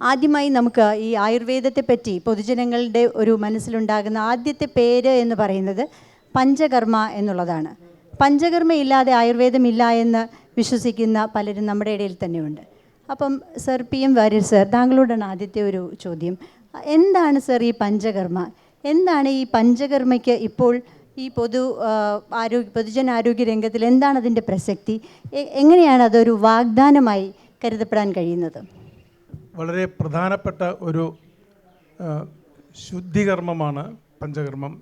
ആദ്യമായി നമുക്ക് ഈ ആയുർവേദത്തെ പറ്റി പൊതുജനങ്ങളുടെ ഒരു മനസ്സിലുണ്ടാകുന്ന ആദ്യത്തെ പേര് എന്ന് പറയുന്നത് പഞ്ചകർമ്മ എന്നുള്ളതാണ്. പഞ്ചകർമ്മ ഇല്ലാതെ ആയുർവേദമില്ല എന്ന് വിശ്വസിക്കുന്ന പലരും നമ്മുടെ ഇടയിൽ തന്നെയുണ്ട്. അപ്പം സർ, PM വാര്യർ സർ, താങ്കളോടാണ് ആദ്യത്തെ ഒരു ചോദ്യം. എന്താണ് സർ ഈ പഞ്ചകർമ്മ? എന്താണ് ഈ പഞ്ചകർമ്മയ്ക്ക് ഇപ്പോൾ ഈ പൊതുജനാരോഗ്യ രംഗത്തിൽ എന്താണ് അതിൻ്റെ പ്രസക്തി? എങ്ങനെയാണ് അതൊരു വാഗ്ദാനമായി കരുതപ്പെടാൻ കഴിയുന്നത്? വളരെ പ്രധാനപ്പെട്ട ഒരു ശുദ്ധികർമ്മമാണ് പഞ്ചകർമ്മം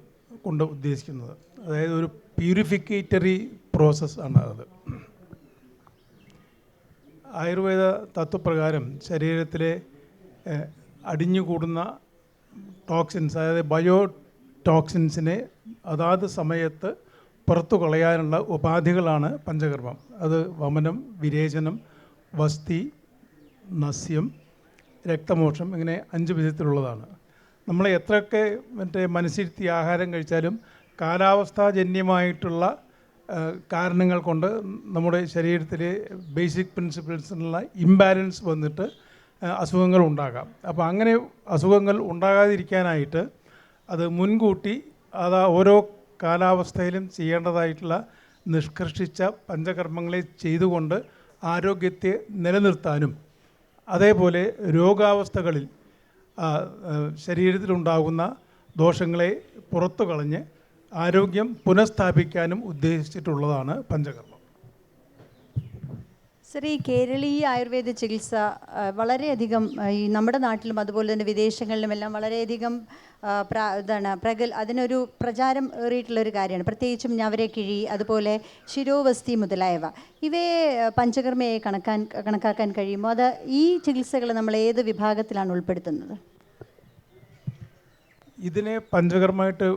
കൊണ്ട് ഉദ്ദേശിക്കുന്നത്. അതായത് ഒരു പ്യൂരിഫിക്കേറ്ററി പ്രോസസ്സ് ആണ് അത്. ആയുർവേദ തത്വപ്രകാരം ശരീരത്തിലെ അടിഞ്ഞുകൂടുന്ന ടോക്സിൻസ്, അതായത് ബയോ ടോക്സിൻസിനെ അതാത് സമയത്ത് പുറത്തു കളയാനുള്ള ഉപാധികളാണ് പഞ്ചകർമ്മം. അത് വമനം, വിരേചനം, വസ്തി, നസ്യം, രക്തമോക്ഷം, ഇങ്ങനെ 5 വിധത്തിലുള്ളതാണ്. നമ്മൾ എത്രയൊക്കെ മനസ്സിരുത്തി ആഹാരം കഴിച്ചാലും കാലാവസ്ഥാജന്യമായിട്ടുള്ള കാരണങ്ങൾ കൊണ്ട് നമ്മുടെ ശരീരത്തിലെ ബേസിക് പ്രിൻസിപ്പിൾസിനുള്ള ഇംബാലൻസ് വന്നിട്ട് അസുഖങ്ങൾ ഉണ്ടാകാം. അപ്പോൾ അങ്ങനെ അസുഖങ്ങൾ ഉണ്ടാകാതിരിക്കാനായിട്ട് അത് മുൻകൂട്ടി ഓരോ കാലാവസ്ഥയിലും ചെയ്യേണ്ടതായിട്ടുള്ള നിഷ്കർഷിച്ച പഞ്ചകർമ്മങ്ങളെ ചെയ്തുകൊണ്ട് ആരോഗ്യത്തെ നിലനിർത്താനും അതേപോലെ രോഗാവസ്ഥകളിൽ ശരീരത്തിലുണ്ടാകുന്ന ദോഷങ്ങളെ പുറത്തു കളഞ്ഞ് ആരോഗ്യം പുനഃസ്ഥാപിക്കാനും ഉദ്ദേശിച്ചിട്ടുള്ളതാണ് പഞ്ചകർമ്മം. സർ, ഈ കേരളീയ ആയുർവേദ ചികിത്സ വളരെയധികം ഈ നമ്മുടെ നാട്ടിലും അതുപോലെ തന്നെ വിദേശങ്ങളിലുമെല്ലാം വളരെയധികം അതിനൊരു പ്രചാരം ഏറിയിട്ടുള്ളൊരു കാര്യമാണ്. പ്രത്യേകിച്ചും ഞവരക്കിഴി, അതുപോലെ ശിരോവസ്തി മുതലായവ. ഇവയെ പഞ്ചകർമ്മയെ കണക്കാക്കാൻ കഴിയുമോ? അത് ഈ ചികിത്സകൾ നമ്മൾ ഏത് വിഭാഗത്തിലാണ് ഉൾപ്പെടുത്തുന്നത്? ഇതിനെ പഞ്ചകർമ്മമായിട്ട്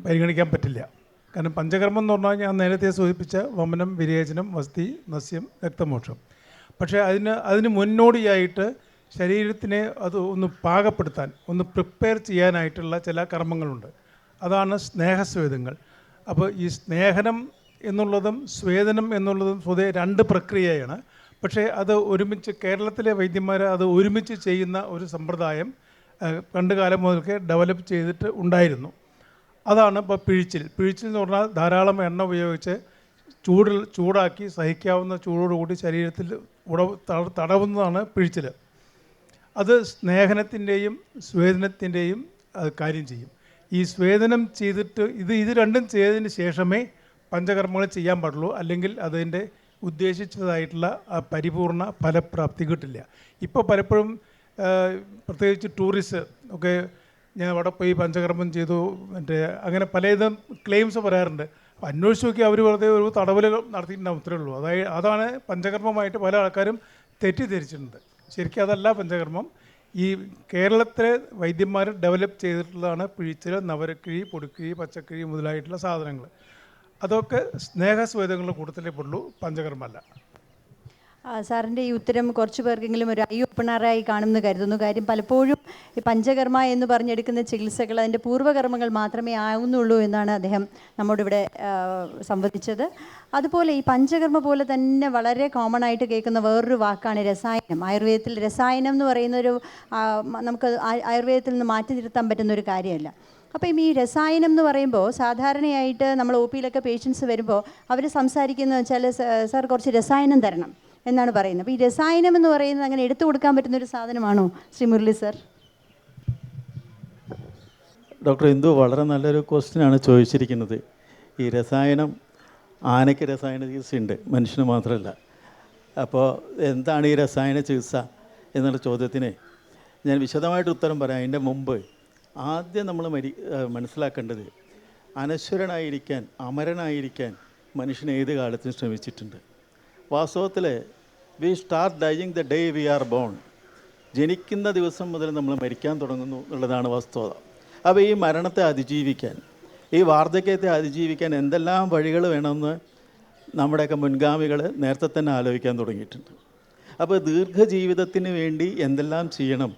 പരിഗണിക്കാൻ പറ്റില്ല. കാരണം പഞ്ചകർമ്മം എന്ന് പറഞ്ഞാൽ ഞാൻ നേരത്തെ സൂചിപ്പിച്ച വമനം, വിരേചനം, വസ്തി, നസ്യം, രക്തമോക്ഷം. പക്ഷേ അതിന് മുന്നോടിയായിട്ട് ശരീരത്തിനെ അത് ഒന്ന് പാകപ്പെടുത്താൻ, ഒന്ന് പ്രിപ്പയർ ചെയ്യാനായിട്ടുള്ള ചില കർമ്മങ്ങളുണ്ട്. അതാണ് സ്നേഹസ്വേദങ്ങൾ. അപ്പോൾ ഈ സ്നേഹനം എന്നുള്ളതും സ്വേദനം എന്നുള്ളതും സ്വതേ 2 പ്രക്രിയയാണ്. പക്ഷേ അത് ഒരുമിച്ച് കേരളത്തിലെ വൈദ്യന്മാർ അത് ഒരുമിച്ച് ചെയ്യുന്ന ഒരു സമ്പ്രദായം പണ്ടുകാലം മുതൽക്കേ ഡെവലപ്പ് ചെയ്തിട്ട് ഉണ്ടായിരുന്നു. അതാണ് ഇപ്പോൾ പിഴിച്ചിൽ. പിഴിച്ചിൽ എന്ന് പറഞ്ഞാൽ ധാരാളം എണ്ണ ഉപയോഗിച്ച് ചൂടാക്കി സഹിക്കാവുന്ന ചൂടോടുകൂടി ശരീരത്തിൽ തടവുന്നതാണ് പിഴിച്ചിൽ. അത് സ്നേഹനത്തിൻ്റെയും സ്വേദനത്തിൻ്റെയും കാര്യം ചെയ്യും. ഈ സ്വേദനം ചെയ്തിട്ട് ഇത് രണ്ടും ചെയ്തതിന് ശേഷമേ പഞ്ചകർമ്മങ്ങൾ ചെയ്യാൻ പാടുള്ളൂ. അല്ലെങ്കിൽ അതിൻ്റെ ഉദ്ദേശിച്ചതായിട്ടുള്ള പരിപൂർണ ഫലപ്രാപ്തി കിട്ടില്ല. ഇപ്പോൾ പലപ്പോഴും പ്രത്യേകിച്ച് ടൂറിസ്റ്റ് ഒക്കെ ഞാൻ അവിടെ പോയി പഞ്ചകർമ്മം ചെയ്തു അങ്ങനെ പലതും ക്ലെയിംസ് പറയാറുണ്ട്. അപ്പോൾ അന്വേഷിച്ച് നോക്കി അവർ വെറുതെ ഒരു തടവൽ നടത്തിയിട്ടുണ്ടാവും, അത്രേ ഉള്ളൂ. അതാണ് പഞ്ചകർമ്മമായിട്ട് പല ആൾക്കാരും തെറ്റിദ്ധരിച്ചിട്ടുണ്ട്. ശരിക്കും അതല്ല പഞ്ചകർമ്മം. ഈ കേരളത്തിലെ വൈദ്യന്മാർ ഡെവലപ്പ് ചെയ്തിട്ടുള്ളതാണ് പിഴിച്ചിൽ, നവരക്കിഴി, പൊടിക്കിഴി, പച്ചക്കിഴി മുതലായിട്ടുള്ള സാധനങ്ങൾ. അതൊക്കെ സ്നേഹസ്വേദങ്ങളുടെ കൂട്ടത്തിലേ പെടുള്ളൂ, പഞ്ചകർമ്മമല്ല. സാറിൻ്റെ ഈ ഉത്തരം കുറച്ച് പേർക്കെങ്കിലും ഒരു ഐ ഓപ്പണറായി കാണുമെന്ന് കരുതുന്നു. കാര്യം പലപ്പോഴും ഈ പഞ്ചകർമ്മ എന്ന് പറഞ്ഞെടുക്കുന്ന ചികിത്സകൾ അതിൻ്റെ പൂർവ്വകർമ്മങ്ങൾ മാത്രമേ ആവുന്നുള്ളൂ എന്നാണ് അദ്ദേഹം നമ്മോടിവിടെ സംവദിച്ചത്. അതുപോലെ ഈ പഞ്ചകർമ്മ പോലെ തന്നെ വളരെ കോമൺ ആയിട്ട് കേൾക്കുന്ന വേറൊരു വാക്കാണ് രസായനം. ആയുർവേദത്തിൽ രസായനം എന്ന് പറയുന്നൊരു നമുക്ക് ആയുർവേദത്തിൽ നിന്ന് മാറ്റി നിർത്താൻ പറ്റുന്ന ഒരു കാര്യമല്ല. അപ്പം ഈ രസായനം എന്ന് പറയുമ്പോൾ സാധാരണയായിട്ട് നമ്മൾ OP യിലൊക്കെ പേഷ്യൻസ് വരുമ്പോൾ അവർ സംസാരിക്കുന്നത് വെച്ചാൽ സാർ കുറച്ച് രസായനം തരണം എന്നാണ് പറയുന്നത്. അപ്പോൾ ഈ രസായനം എന്ന് പറയുന്നത് അങ്ങനെ എടുത്തു കൊടുക്കാൻ പറ്റുന്നൊരു സാധനമാണോ ശ്രീ മുരളി സർ? ഡോക്ടർ ഇന്ദു വളരെ നല്ലൊരു ക്വസ്റ്റ്യനാണ് ചോദിച്ചിരിക്കുന്നത്. ഈ രസായനം, ആനയ്ക്ക് രസായന ചികിത്സയുണ്ട്, മനുഷ്യന് മാത്രമല്ല. അപ്പോൾ എന്താണ് ഈ രസായന ചികിത്സ എന്നുള്ള ചോദ്യത്തിന് ഞാൻ വിശദമായിട്ട് ഉത്തരം പറയാം. അതിൻ്റെ മുമ്പ് ആദ്യം നമ്മൾ മനസ്സിലാക്കേണ്ടത് അനശ്വരനായിരിക്കാൻ, അമരനായിരിക്കാൻ മനുഷ്യൻ ഏത് കാലത്തും ശ്രമിച്ചിട്ടുണ്ട്. വാസ്തവത്തിൽ we start dying the day we are born. ജനിക്കുന്ന ദിവസം മുതൽ നമ്മൾ മരിക്കാൻ തുടങ്ങുന്നു എന്നുള്ളതാണ് വസ്തുത. അപ്പോൾ ഈ മരണത്തെ അതിജീവിക്കാൻ, ഈ വാർദ്ധക്യത്തെ അതിജീവിക്കാൻ എന്തെല്ലാം വഴികൾ വേണമെന്ന് നമ്മുടെയൊക്കെ മുൻഗാമികൾ നേരത്തെ തന്നെ ആലോചിക്കാൻ തുടങ്ങിയിട്ടുണ്ട്. അപ്പോൾ ദീർഘജീവിതത്തിന് വേണ്ടി എന്തെല്ലാം ചെയ്യണം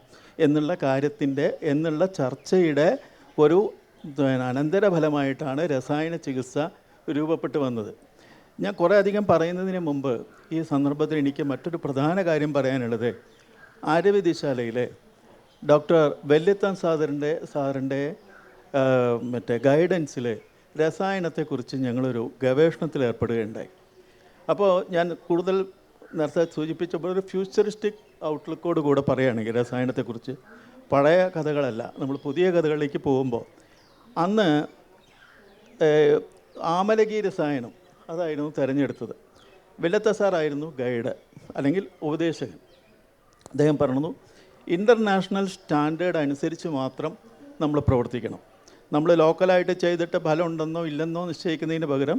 എന്നുള്ള ചർച്ചയുടെ ഒരു അനന്തരഫലമായിട്ടാണ് രസായന ചികിത്സ രൂപപ്പെട്ടു വന്നത്. ഞാൻ കുറേ അധികം പറയുന്നതിന് മുമ്പ് ഈ സന്ദർഭത്തിൽ എനിക്ക് മറ്റൊരു പ്രധാന കാര്യം പറയാനുള്ളത്, ആര്യവൈദ്യശാലയിലെ ഡോക്ടർ വെല്ലിത്തൻ സാറിൻ്റെ മറ്റേ ഗൈഡൻസിൽ രസായനത്തെക്കുറിച്ച് ഞങ്ങളൊരു ഗവേഷണത്തിൽ ഏർപ്പെടുകയുണ്ടായി. അപ്പോൾ ഞാൻ കൂടുതൽ നേരത്തെ സൂചിപ്പിച്ചപ്പോൾ ഒരു ഫ്യൂച്ചറിസ്റ്റിക് ഔട്ട്ലുക്കോട് കൂടെ പറയുകയാണെങ്കിൽ രസായനത്തെക്കുറിച്ച് പഴയ കഥകളല്ല, നമ്മൾ പുതിയ കഥകളിലേക്ക് പോകുമ്പോൾ അന്ന് ആമലകി രസായനം അതായിരുന്നു തിരഞ്ഞെടുത്തത്. വെല്ലത്ത സാറായിരുന്നു ഗൈഡ് അല്ലെങ്കിൽ ഉപദേശകൻ. അദ്ദേഹം പറഞ്ഞു, ഇൻ്റർനാഷണൽ സ്റ്റാൻഡേർഡ് അനുസരിച്ച് മാത്രം നമ്മൾ പ്രവർത്തിക്കണം. നമ്മൾ ലോക്കലായിട്ട് ചെയ്തിട്ട് ഫലം ഉണ്ടെന്നോ ഇല്ലെന്നോ നിശ്ചയിക്കുന്നതിന് പകരം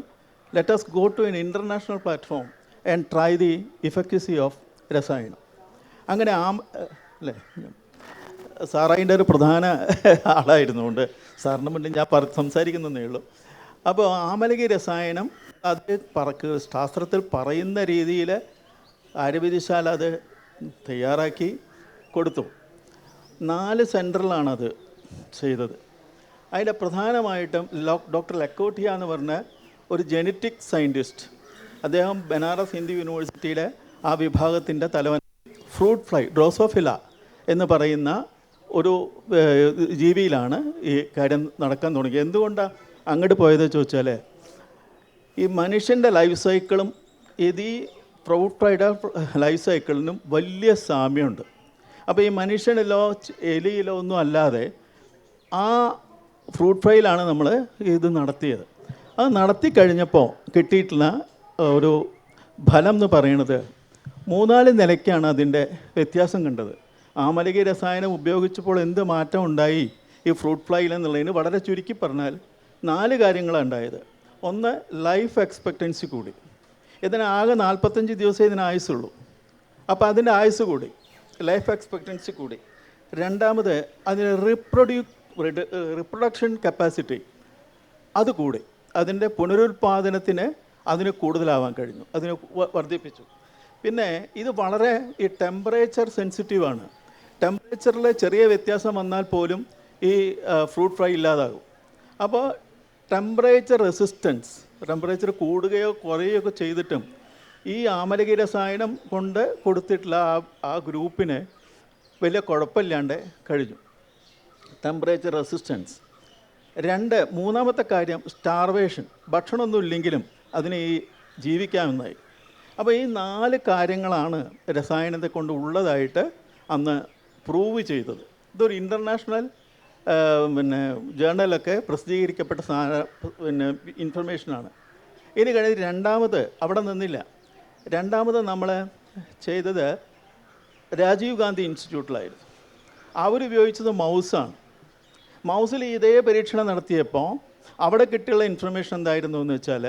let us go to an international platform and try the efficacy of rasayanam. അങ്ങനെ അല്ലേ, സാറതിൻ്റെ ഒരു പ്രധാന ആളായിരുന്നുകൊണ്ട് സാറിന് മുന്നേ ഞാൻ സംസാരിക്കുന്നതേ ഉള്ളൂ. അപ്പോൾ ആമലകി രസായനം അത് ശാസ്ത്രത്തിൽ പറയുന്ന രീതിയിൽ ആര്യവൈദ്യശാല അത് തയ്യാറാക്കി കൊടുത്തു. 4 സെൻറ്ററിലാണത് ചെയ്തത്. അതിൽ പ്രധാനമായിട്ടും ഡോക്ടർ ലക്കോട്ടിയ എന്ന് പറഞ്ഞ ഒരു ജെനറ്റിക് സയൻറ്റിസ്റ്റ്, അദ്ദേഹം ബനാറസ് ഹിന്ദു യൂണിവേഴ്സിറ്റിയിലെ ആ വിഭാഗത്തിൻ്റെ തലവൻ. ഫ്രൂട്ട് ഫ്ലൈ ഡ്രോസോഫില എന്ന് പറയുന്ന ഒരു ജീവിയിലാണ് ഈ കാര്യം നടക്കാൻ തുടങ്ങിയത്. എന്തുകൊണ്ടാണ് അങ്ങോട്ട് പോയത് ചോദിച്ചാൽ, ഈ മനുഷ്യൻ്റെ ലൈഫ് സൈക്കിളും ഈ ഫ്രൂട്ട് ഫ്ലൈയുടെ ലൈഫ് സൈക്കിളിനും വലിയ സാമ്യമുണ്ട്. അപ്പോൾ ഈ മനുഷ്യനിലോ എലിയിലോ ഒന്നും അല്ലാതെ ആ ഫ്രൂട്ട് ഫ്ലൈയിലാണ് നമ്മൾ ഇത് നടത്തിയത്. അത് നടത്തി കഴിഞ്ഞപ്പോൾ കിട്ടിയിട്ടുള്ള ഒരു ഫലം എന്ന് പറയുന്നത് 3-4 നിലയ്ക്കാണ് അതിൻ്റെ വ്യത്യാസം കണ്ടത്. ആമലകി രസായനം ഉപയോഗിച്ചപ്പോൾ എന്ത് മാറ്റം ഉണ്ടായി ഈ ഫ്രൂട്ട് ഫ്ലൈയിൽ എന്നുള്ളതിന് വളരെ ചുരുക്കി പറഞ്ഞാൽ 4 കാര്യങ്ങളാണ് ഉണ്ടായത്. ഒന്ന്, ലൈഫ് എക്സ്പെക്റ്റൻസി കൂടി. ഇതിനാകെ 45 ദിവസമേ ഇതിന് ആയുസുള്ളൂ. അപ്പോൾ അതിൻ്റെ ആയുസ് കൂടി, ലൈഫ് എക്സ്പെക്റ്റൻസി കൂടി. രണ്ടാമത്, അതിന് റിപ്രൊഡക്ഷൻ കപ്പാസിറ്റി അത് കൂടി. അതിൻ്റെ പുനരുൽപാദനത്തിന് അതിന് കൂടുതലാവാൻ കഴിഞ്ഞു, അതിന് വർദ്ധിപ്പിച്ചു. പിന്നെ ഇത് വളരെ ഈ ടെമ്പറേച്ചർ സെൻസിറ്റീവാണ്. ടെമ്പറേച്ചറിൽ ചെറിയ വ്യത്യാസം വന്നാൽ പോലും ഈ ഫ്രൂട്ട് ഫ്ലൈ ഇല്ലാതാകും. അപ്പോൾ ടെമ്പറേച്ചർ റെസിസ്റ്റൻസ്, ടെമ്പറേച്ചർ കൂടുകയോ കുറയുകയോ ഒക്കെ ചെയ്തിട്ടും ഈ ആമലകി രസായനം കൊണ്ട് കൊടുത്തിട്ടുള്ള ആ ഗ്രൂപ്പിന് വലിയ കുഴപ്പമില്ലാണ്ട് കഴിഞ്ഞു. Temperature resistance. മൂന്നാമത്തെ കാര്യം, സ്റ്റാർവേഷൻ. ഭക്ഷണമൊന്നും ഇല്ലെങ്കിലും അതിന് ഈ ജീവിക്കാമെന്നായി. അപ്പോൾ ഈ 4 കാര്യങ്ങളാണ് രസായനത്തെ കൊണ്ട് ഉള്ളതായിട്ട് അന്ന് പ്രൂവ് ചെയ്തത്. ഇതൊരു ഇൻ്റർനാഷണൽ ജേർണലൊക്കെ പ്രസിദ്ധീകരിക്കപ്പെട്ട ഇൻഫർമേഷനാണ്. ഇനി കഴിഞ്ഞ് രണ്ടാമത് അവിടെ നിന്നില്ല. രണ്ടാമത് നമ്മൾ ചെയ്തത് രാജീവ് ഗാന്ധി ഇൻസ്റ്റിറ്റ്യൂട്ടിലായിരുന്നു. അവരുപയോഗിച്ചത് മൗസാണ്. മൗസിൽ ഇതേ പരീക്ഷണം നടത്തിയപ്പോൾ അവിടെ കിട്ടിയുള്ള ഇൻഫർമേഷൻ എന്തായിരുന്നു എന്ന് വെച്ചാൽ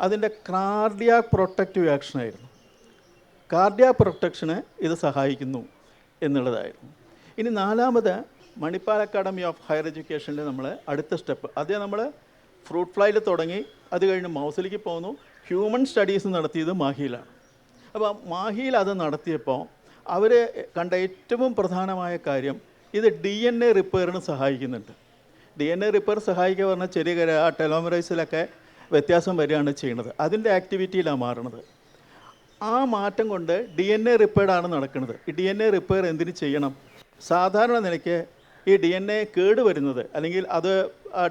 അതിൻ്റെ കാർഡിയാക് പ്രൊട്ടക്റ്റീവ് ആക്ഷനായിരുന്നു. കാർഡിയാക് പ്രൊട്ടക്ഷന് ഇത് സഹായിക്കുന്നു എന്നുള്ളതായിരുന്നു. ഇനി നാലാമത്, മണിപ്പാൽ അക്കാഡമി ഓഫ് ഹയർ എഡ്യൂക്കേഷനിൽ നമ്മൾ അടുത്ത സ്റ്റെപ്പ്, അതേ നമ്മൾ ഫ്രൂട്ട് ഫ്ലൈയിൽ തുടങ്ങി അത് കഴിഞ്ഞ് മൗസിലേക്ക് പോകുന്നു. ഹ്യൂമൻ സ്റ്റഡീസ് നടത്തിയത് മാഹിയിലാണ്. അപ്പോൾ മാഹിയിൽ അത് നടത്തിയപ്പോൾ അവർ കണ്ട ഏറ്റവും പ്രധാനമായ കാര്യം, ഇത് DNA റിപ്പയറിന് സഹായിക്കുന്നുണ്ട്. DNA റിപ്പയർ സഹായിക്കുക പറഞ്ഞാൽ ചെറിയ ആ ടെലോമറൈസിലൊക്കെ വ്യത്യാസം വരികയാണ് ചെയ്യുന്നത്. അതിൻ്റെ ആക്ടിവിറ്റിയിലാണ് മാറുന്നത്. ആ മാറ്റം കൊണ്ട് DNA റിപ്പയർഡാണ് നടക്കുന്നത്. ഈ DNA റിപ്പയർ എന്തിനു ചെയ്യണം? സാധാരണ നിലയ്ക്ക് ഈ DNA കേട് വരുന്നത്, അല്ലെങ്കിൽ അത്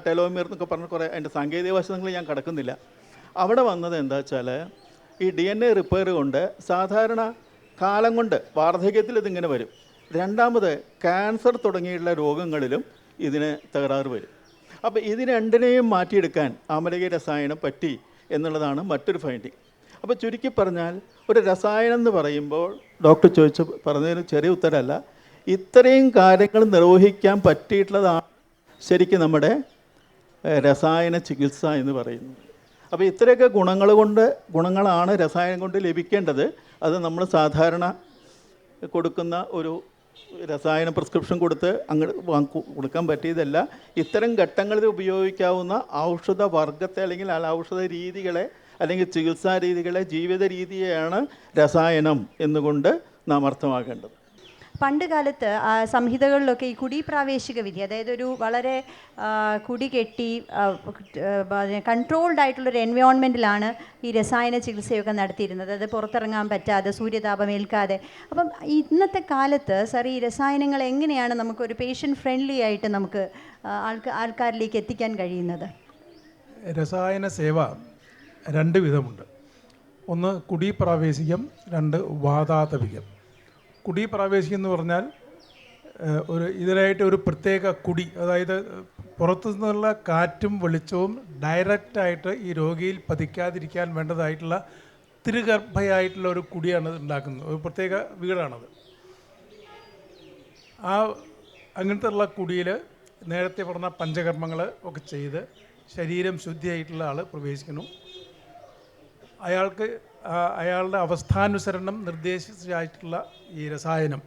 ടെലോമിയർ എന്നൊക്കെ പറഞ്ഞ കുറേ അതിൻ്റെ സാങ്കേതിക വശങ്ങൾ ഞാൻ കടക്കുന്നില്ല. അവിടെ വന്നത് എന്താ വെച്ചാൽ ഈ DNA റിപ്പയർ കൊണ്ട് സാധാരണ കാലം കൊണ്ട് വാർദ്ധക്യത്തിൽ ഇതിങ്ങനെ വരും. രണ്ടാമത്, ക്യാൻസർ തുടങ്ങിയുള്ള രോഗങ്ങളിലും ഇതിന് തകരാറ് വരും. അപ്പോൾ ഇത് രണ്ടിനെയും മാറ്റിയെടുക്കാൻ ആമലകി രസായനം പറ്റി എന്നുള്ളതാണ് മറ്റൊരു ഫൈൻഡിങ്. അപ്പോൾ ചുരുക്കി പറഞ്ഞാൽ ഒരു രസായനം എന്ന് പറയുമ്പോൾ ഡോക്ടർ പറഞ്ഞതിന് ചെറിയ ഉത്തരമല്ല, ഇത്രയും കാര്യങ്ങൾ നിർവഹിക്കാൻ പറ്റിയിട്ടുള്ളതാണ് ശരിക്കും നമ്മുടെ രസായന ചികിത്സ എന്ന് പറയുന്നത്. അപ്പോൾ ഇത്രയൊക്കെ ഗുണങ്ങളാണ് രസായനം കൊണ്ട് ലഭിക്കേണ്ടത്. അത് നമ്മൾ സാധാരണ കൊടുക്കുന്ന ഒരു രസായന പ്രിസ്ക്രിപ്ഷൻ കൊടുത്ത് അങ്ങോട്ട് കൊടുക്കാൻ പറ്റിയതല്ല. ഇത്തരം ഘട്ടങ്ങളിൽ ഉപയോഗിക്കാവുന്ന ഔഷധ വർഗത്തെ അല്ലെങ്കിൽ ഔഷധ രീതികളെ അല്ലെങ്കിൽ ചികിത്സാ രീതികളെ, ജീവിത രീതിയെയാണ് രസായനം എന്നുകൊണ്ട് നാം അർത്ഥമാക്കേണ്ടത്. പണ്ട് കാലത്ത് സംഹിതകളിലൊക്കെ ഈ കുടി പ്രാവേശിക വിധി, അതായത് ഒരു വളരെ കുടി കെട്ടി കൺട്രോൾഡ് ആയിട്ടുള്ളൊരു എൻവയോൺമെൻറ്റിലാണ് ഈ രസായന ചികിത്സയൊക്കെ നടത്തിയിരുന്നത്. അത് പുറത്തിറങ്ങാൻ പറ്റാതെ, സൂര്യതാപം ഏൽക്കാതെ. അപ്പം ഇന്നത്തെ കാലത്ത് സാർ, ഈ രസായനങ്ങൾ എങ്ങനെയാണ് നമുക്കൊരു പേഷ്യൻ്റ് ഫ്രണ്ട്ലി ആയിട്ട് നമുക്ക് ആൾക്കാരിലേക്ക് എത്തിക്കാൻ കഴിയുന്നത്? രസായന സേവ രണ്ട് വിധമുണ്ട്. ഒന്ന് കുടി പ്രാവേശികം, രണ്ട് വാതാതപികം. കുടി പ്രാവേശികം എന്ന് പറഞ്ഞാൽ ഇതിനായിട്ട് ഒരു പ്രത്യേക കുടി, അതായത് പുറത്തു നിന്നുള്ള കാറ്റും വെളിച്ചവും ഡയറക്റ്റായിട്ട് ഈ രോഗിയിൽ പതിക്കാതിരിക്കാൻ വേണ്ടതായിട്ടുള്ള തിരുഗർഭയായിട്ടുള്ള ഒരു കുടിയാണ് ഉണ്ടാക്കുന്നത്. ഒരു പ്രത്യേക വീടാണത്. അങ്ങനത്തെ ഉള്ള കുടിയിൽ നേരത്തെ പറഞ്ഞ പഞ്ചകർമ്മങ്ങൾ ഒക്കെ ചെയ്ത് ശരീരം ശുദ്ധിയായിട്ടുള്ള ആൾ പ്രവേശിക്കുന്നു. അയാളുടെ അവസ്ഥാനുസരണം നിർദ്ദേശിച്ചായിട്ടുള്ള ഈ രസായനം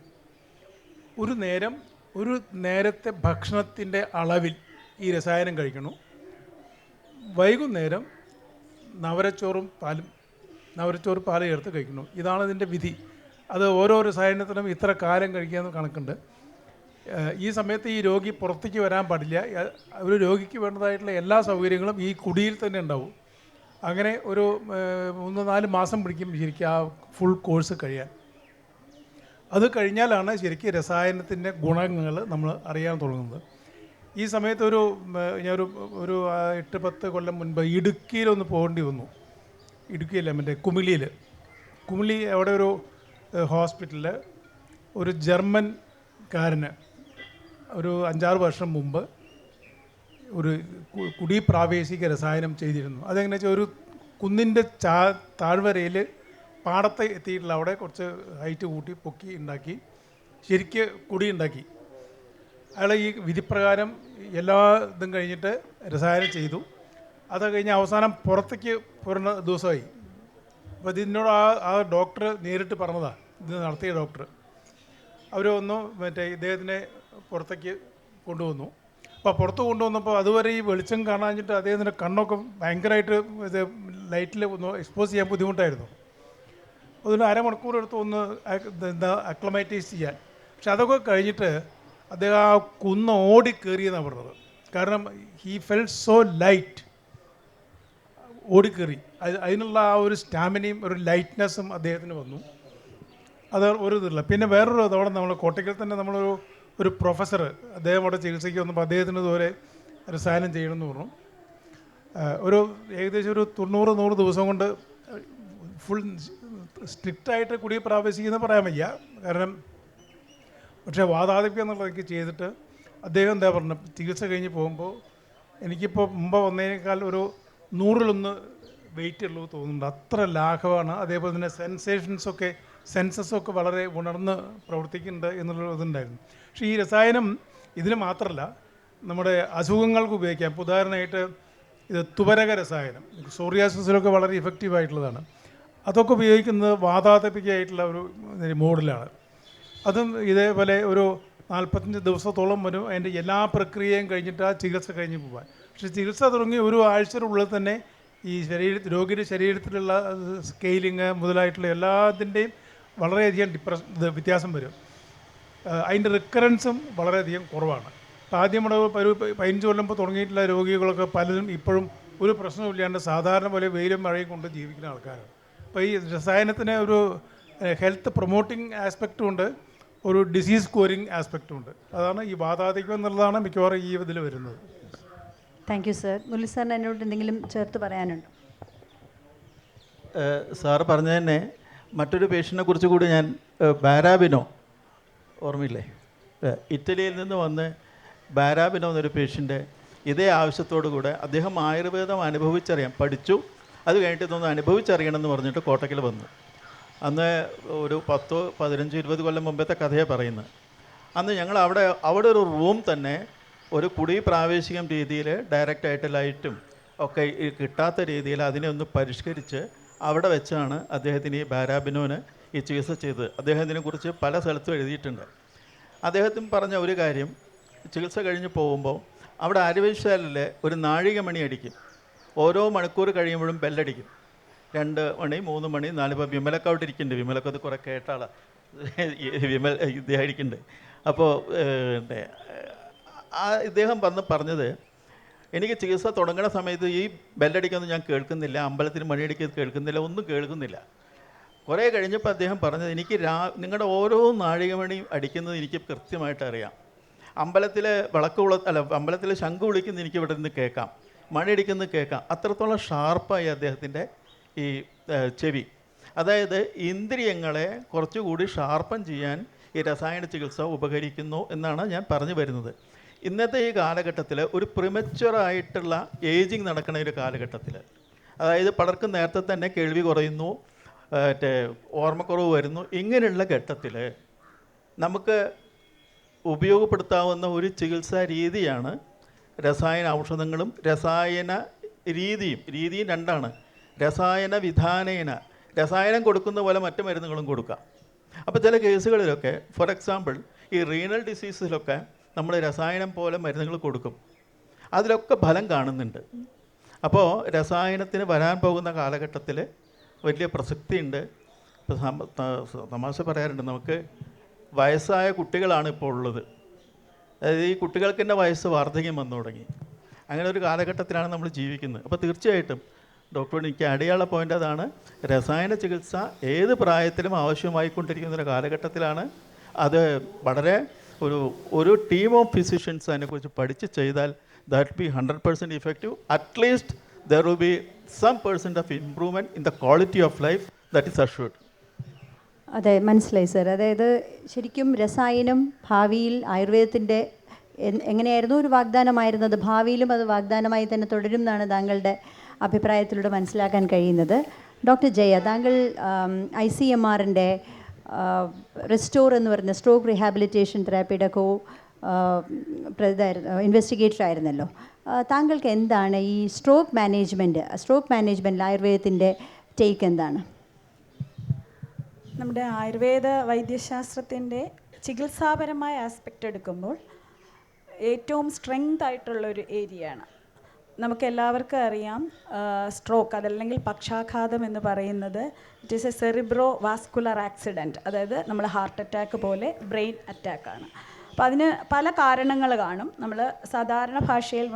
ഒരു നേരത്തെ ഭക്ഷണത്തിൻ്റെ അളവിൽ ഈ രസായനം കഴിക്കണം. വൈകുന്നേരം നവരച്ചോറ് പാല് ചേർത്ത് കഴിക്കണം. ഇതാണ് ഇതിൻ്റെ വിധി. അത് ഓരോ രസായനത്തിനും ഇത്ര കാലം കഴിക്കാമെന്ന് കണക്കുണ്ട്. ഈ സമയത്ത് ഈ രോഗി പുറത്തേക്ക് വരാൻ പാടില്ല. ഒരു രോഗിക്ക് വേണ്ടതായിട്ടുള്ള എല്ലാ സൗകര്യങ്ങളും ഈ കുടിയിൽ തന്നെ ഉണ്ടാവും. അങ്ങനെ ഒരു 3-4 മാസം പിടിക്കും ശരിക്കും ആ ഫുൾ കോഴ്സ് കഴിയാൻ. അത് കഴിഞ്ഞാലാണ് ശരിക്കും രസായനത്തിൻ്റെ ഗുണങ്ങൾ നമ്മൾ അറിയാൻ തുടങ്ങുന്നത്. ഈ സമയത്ത് ഞാനൊരു 8-10 കൊല്ലം മുൻപ് ഇടുക്കിയിലൊന്ന് പോകേണ്ടി വന്നു. ഇടുക്കിയില്ല, മറ്റേ കുമിളി അവിടെ ഒരു ഹോസ്പിറ്റലിൽ ഒരു ജർമ്മൻകാരന് ഒരു 5-6 വർഷം മുമ്പ് ഒരു കുടി പ്രാവേശിക രസായനം ചെയ്തിരുന്നു. അതെങ്ങനെ വെച്ചാൽ ഒരു കുന്നിൻ്റെ താഴ്വരയിൽ പാടത്ത് എത്തിയിട്ടുള്ള അവിടെ കുറച്ച് ഹൈറ്റ് കൂട്ടി പൊക്കി ഉണ്ടാക്കി ശരിക്ക് കുടി ഉണ്ടാക്കി. അയാൾ ഈ വിധിപ്രകാരം എല്ലാ ഇതും കഴിഞ്ഞിട്ട് രസായനം ചെയ്തു. അത് കഴിഞ്ഞ് അവസാനം പുറത്തേക്ക് പോരുന്ന ദിവസമായി. അപ്പോൾ ഇതിനോട് ആ ഡോക്ടർ നേരിട്ട് പറഞ്ഞതാണ്, ഇത് നടത്തിയ ഡോക്ടർ. അവർ ഇദ്ദേഹത്തിനെ പുറത്തേക്ക് കൊണ്ടുവന്നു. അപ്പോൾ പുറത്ത് കൊണ്ടുവന്നപ്പോൾ അതുവരെ ഈ വെളിച്ചം കാണാഞ്ഞിട്ട് അദ്ദേഹത്തിൻ്റെ കണ്ണൊക്കെ ഭയങ്കരമായിട്ട് ലൈറ്റിൽ ഒന്ന് എക്സ്പോസ് ചെയ്യാൻ ബുദ്ധിമുട്ടായിരുന്നു. അതിന് അരമണിക്കൂർ എടുത്ത് ഒന്ന് അക്ലമൈറ്റൈസ് ചെയ്യാൻ. പക്ഷെ അതൊക്കെ കഴിഞ്ഞിട്ട് അദ്ദേഹം ആ കുന്ന് ഓടി കയറിയെന്നാണ് പറഞ്ഞത്. കാരണം ഹീ ഫെൽറ്റ് സോ ലൈറ്റ്. ഓടിക്കയറി. അതിനുള്ള ആ ഒരു സ്റ്റാമിനയും ഒരു ലൈറ്റ്നെസ്സും അദ്ദേഹത്തിന് വന്നു. അത് ഒരു ഇതില്ല. പിന്നെ വേറൊരു തവണ നമ്മൾ കോട്ടയ്ക്കൽ തന്നെ ഒരു പ്രൊഫസർ അദ്ദേഹം അവിടെ ചികിത്സയ്ക്ക് വന്നപ്പോൾ അദ്ദേഹത്തിന് ഇതുപോലെ രസായനം ചെയ്യണമെന്ന് പറഞ്ഞു. ഏകദേശം ഒരു 90-100 ദിവസം കൊണ്ട് ഫുൾ സ്ട്രിക്റ്റായിട്ട് കുടി പ്രാവേശിക്കുമെന്ന് പറയാൻ വയ്യ. കാരണം പക്ഷേ വാതാതിപ്യം എന്നുള്ളതൊക്കെ ചെയ്തിട്ട് അദ്ദേഹം എന്താ പറഞ്ഞത്, ചികിത്സ കഴിഞ്ഞ് പോകുമ്പോൾ എനിക്കിപ്പോൾ മുമ്പ് വന്നതിനേക്കാൾ ഒരു 100-1 വെയിറ്റ് ഉള്ളൂ തോന്നുന്നുണ്ട്. അത്ര ലാഘവമാണ്. അതേപോലെ തന്നെ സെൻസസൊക്കെ വളരെ ഉണർന്ന് പ്രവർത്തിക്കുന്നുണ്ട് എന്നുള്ള ഇതുണ്ടായിരുന്നു. പക്ഷേ ഈ രസായനം ഇതിന് മാത്രമല്ല, നമ്മുടെ അസുഖങ്ങൾക്ക് ഉപയോഗിക്കാം. ഇപ്പോൾ ഉദാഹരണമായിട്ട് ഇത് തുവരക രസായനം സോറിയാസിസിലൊക്കെ വളരെ ഇഫക്റ്റീവായിട്ടുള്ളതാണ്. അതൊക്കെ ഉപയോഗിക്കുന്നത് വാതാതപിക്കായിട്ടുള്ള ഒരു മോഡലാണ്. അതും ഇതേപോലെ ഒരു 45 ദിവസത്തോളം വരും അതിൻ്റെ എല്ലാ പ്രക്രിയയും കഴിഞ്ഞിട്ട് ആ ചികിത്സ കഴിഞ്ഞ് പോകാൻ. പക്ഷേ ചികിത്സ തുടങ്ങി ഒരു ആഴ്ചയുടെ തന്നെ ഈ രോഗിയുടെ ശരീരത്തിലുള്ള സ്കെയിലിങ് മുതലായിട്ടുള്ള എല്ലാത്തിൻ്റെയും വളരെയധികം വ്യത്യാസം വരും. അതിൻ്റെ റിക്കറൻസും വളരെയധികം കുറവാണ്. ആദ്യം ഇവിടെ ഒരു 15 കൊല്ലം തുടങ്ങിയിട്ടുള്ള രോഗികളൊക്കെ പലരും ഇപ്പോഴും ഒരു പ്രശ്നമില്ലാണ്ട് സാധാരണ പോലെ വെയിലും മഴയും കൊണ്ട് ജീവിക്കുന്ന ആൾക്കാരാണ്. അപ്പോൾ ഈ രസായനത്തിന് ഒരു ഹെൽത്ത് പ്രൊമോട്ടിങ് ആസ്പെക്റ്റും ഉണ്ട്, ഒരു ഡിസീസ് സ്കോറിങ് ആസ്പെക്റ്റും ഉണ്ട്. അതാണ് ഈ വാതാതിക്യം എന്നുള്ളതാണ് മിക്കവാറും ഈ ഇതിൽ വരുന്നത്. Thank you sir. മുരളി സാറിന് എന്നോട് എന്തെങ്കിലും ചേർത്ത് പറയാനുണ്ടോ? സാറ് പറഞ്ഞ തന്നെ മറ്റൊരു പേഷ്യൻറ്റിനെ കുറിച്ച് കൂടി ഞാൻ, ബാരാബിനോ ഓർമ്മയില്ലേ, ഇറ്റലിയിൽ നിന്ന് വന്ന് ബാരാബിനോ എന്നൊരു പേഷ്യൻ്റ് ഇതേ ആവശ്യത്തോടു കൂടെ അദ്ദേഹം ആയുർവേദം പഠിച്ചു. അത് കഴിഞ്ഞിട്ട് ഇതൊന്ന് അനുഭവിച്ചറിയണം എന്ന് പറഞ്ഞിട്ട് കോട്ടയ്ക്കൽ വന്നു. അന്ന് ഒരു 10, 15, 20 കൊല്ലം മുമ്പത്തെ കഥയെ പറയുന്നത്. അന്ന് ഞങ്ങൾ അവിടെ ഒരു റൂം തന്നെ ഒരു കുടി പ്രാവേശികം രീതിയിൽ ഡയറക്റ്റായിട്ട് ലൈറ്റും ഒക്കെ കിട്ടാത്ത രീതിയിൽ അതിനെ ഒന്ന് പരിഷ്കരിച്ച് അവിടെ വെച്ചാണ് അദ്ദേഹത്തിന് ഈ ബാരാബിനോന് ഈ ചികിത്സ ചെയ്തത്. അദ്ദേഹം ഇതിനെക്കുറിച്ച് പല സ്ഥലത്തും എഴുതിയിട്ടുണ്ട്. അദ്ദേഹത്തിന് പറഞ്ഞ ഒരു കാര്യം, ചികിത്സ കഴിഞ്ഞ് പോകുമ്പോൾ അവിടെ ആര്യവൈദ്യശാലയിൽ ഒരു നാഴികമണി അടിക്കും. ഓരോ മണിക്കൂർ കഴിയുമ്പോഴും ബെല്ലടിക്കും. 2 മണി, 3 മണി, 4. ഇപ്പോൾ വിമലൊക്കെ അവിടെ ഇരിക്കുന്നുണ്ട്. വിമലൊക്കെ അത് കുറേ കേട്ടാളാണ്. വിമൽ ഇദ്ദേഹം ഇരിക്കുന്നുണ്ട്. അപ്പോൾ ഇദ്ദേഹം പറഞ്ഞത് എനിക്ക് ചികിത്സ തുടങ്ങുന്ന സമയത്ത് ഈ ബെല്ലടിക്കൊന്നും ഞാൻ കേൾക്കുന്നില്ല, അമ്പലത്തിന് മണിയടിക്കുന്നത് കേൾക്കുന്നില്ല, ഒന്നും കേൾക്കുന്നില്ല. കുറേ കഴിഞ്ഞപ്പോൾ അദ്ദേഹം പറഞ്ഞത് എനിക്ക് നിങ്ങളുടെ ഓരോ നാഴികമണിയും അടിക്കുന്നത് എനിക്ക് കൃത്യമായിട്ട് അറിയാം. അമ്പലത്തിലെ അമ്പലത്തിലെ ശംഖ് വിളിക്കുന്നത് എനിക്ക് ഇവിടെ നിന്ന് കേൾക്കാം, മണിയടിക്കുന്നത് കേൾക്കാം. അത്രത്തോളം ഷാർപ്പായി അദ്ദേഹത്തിൻ്റെ ഈ ചെവി. അതായത് ഇന്ദ്രിയങ്ങളെ കുറച്ചുകൂടി ഷാർപ്പൻ ചെയ്യാൻ ഈ രസായന ചികിത്സ ഉപകരിക്കുന്നു എന്നാണ് ഞാൻ പറഞ്ഞു വരുന്നത്. ഇന്നത്തെ ഈ കാലഘട്ടത്തിൽ ഒരു പ്രിമച്വറായിട്ടുള്ള ഏജിങ് നടക്കുന്ന ഒരു കാലഘട്ടത്തിൽ, അതായത് പലർക്കും നേരത്തെ തന്നെ കേൾവി കുറയുന്നു, ഓർമ്മക്കുറവ് വരുന്നു. ഇങ്ങനെയുള്ള ഘട്ടത്തിൽ നമുക്ക് ഉപയോഗപ്പെടുത്താവുന്ന ഒരു ചികിത്സാ രീതിയാണ് രസായന ഔഷധങ്ങളും രസായന രീതിയും രണ്ടാണ്. രസായന വിധാനേന, രസായനം കൊടുക്കുന്ന പോലെ മറ്റു മരുന്നുകളും കൊടുക്കാം. അപ്പോൾ ചില കേസുകളിലൊക്കെ, ഫോർ എക്സാമ്പിൾ ഈ റീനൽ ഡിസീസിലൊക്കെ നമ്മൾ രസായനം പോലെ മരുന്നുകൾ കൊടുക്കും, അതിലൊക്കെ ഫലം കാണുന്നുണ്ട്. അപ്പോൾ രസായനത്തിന് വരാൻ പോകുന്ന കാലഘട്ടത്തിൽ വലിയ പ്രസക്തിയുണ്ട്. ഇപ്പോൾ തമാശ പറയാറുണ്ട്, നമുക്ക് വയസ്സായ കുട്ടികളാണ് ഇപ്പോൾ ഉള്ളത്. അതായത് ഈ കുട്ടികൾക്ക് തന്നെ വയസ്സ് വാർദ്ധക്യം വന്നു തുടങ്ങി. അങ്ങനെ ഒരു കാലഘട്ടത്തിലാണ് നമ്മൾ ജീവിക്കുന്നത്. അപ്പോൾ തീർച്ചയായിട്ടും ഡോക്ടറോട് എനിക്ക് അടിയാള പോയിൻ്റ് അതാണ്, രസായന ചികിത്സ ഏത് പ്രായത്തിലും ആവശ്യമായിക്കൊണ്ടിരിക്കുന്ന ഒരു കാലഘട്ടത്തിലാണ്. അത് വളരെ ഒരു ടീം ഓഫ് ഫിസിഷ്യൻസ് അതിനെക്കുറിച്ച് പഠിച്ച് ചെയ്താൽ that be 100% effective. At least there will be some % of improvement in the quality of life that is assured. അതെ, മനസ്സിലായി സർ. അതായത് ശരിക്കും രസായനം ഭാവിയിൽ ആയുർവേദത്തിൻ്റെ എങ്ങനെയായിരുന്നു ഒരു വാഗ്ദാനമായിരുന്നത്, ഭാവിയിലും അത് വാഗ്ദാനമായി തന്നെ തുടരും എന്നാണ് താങ്കളുടെ അഭിപ്രായത്തിലൂടെ മനസ്സിലാക്കാൻ കഴിയുന്നത്. ഡോക്ടർ ജയ, താങ്കൾ ICMRൻ്റെ റിസ്റ്റോർ എന്ന് പറയുന്ന സ്ട്രോക്ക് റീഹാബിലിറ്റേഷൻ തെറാപ്പിയുടെ ഇൻവെസ്റ്റിഗേറ്റർ ആയിരുന്നല്ലോ. താങ്കൾക്ക് എന്താണ് ഈ സ്ട്രോക്ക് മാനേജ്മെൻറ്റിൽ ആയുർവേദത്തിൻ്റെ ടേക്ക് എന്താണ്? നമ്മുടെ ആയുർവേദ വൈദ്യശാസ്ത്രത്തിൻ്റെ ചികിത്സാപരമായ ആസ്പെക്റ്റ് എടുക്കുമ്പോൾ ഏറ്റവും സ്ട്രെങ്ത് ആയിട്ടുള്ളൊരു ഏരിയയാണ്. നമുക്കെല്ലാവർക്കും അറിയാം, സ്ട്രോക്ക് അതല്ലെങ്കിൽ പക്ഷാഘാതം എന്ന് പറയുന്നത് it is A cerebro vascular accident. അതായത് നമ്മൾ ഹാർട്ട് അറ്റാക്ക് പോലെ ബ്രെയിൻ അറ്റാക്കാണ്. അപ്പോൾ അതിന് പല കാരണങ്ങൾ കാണും. നമ്മൾ സാധാരണ ഭാഷയിൽ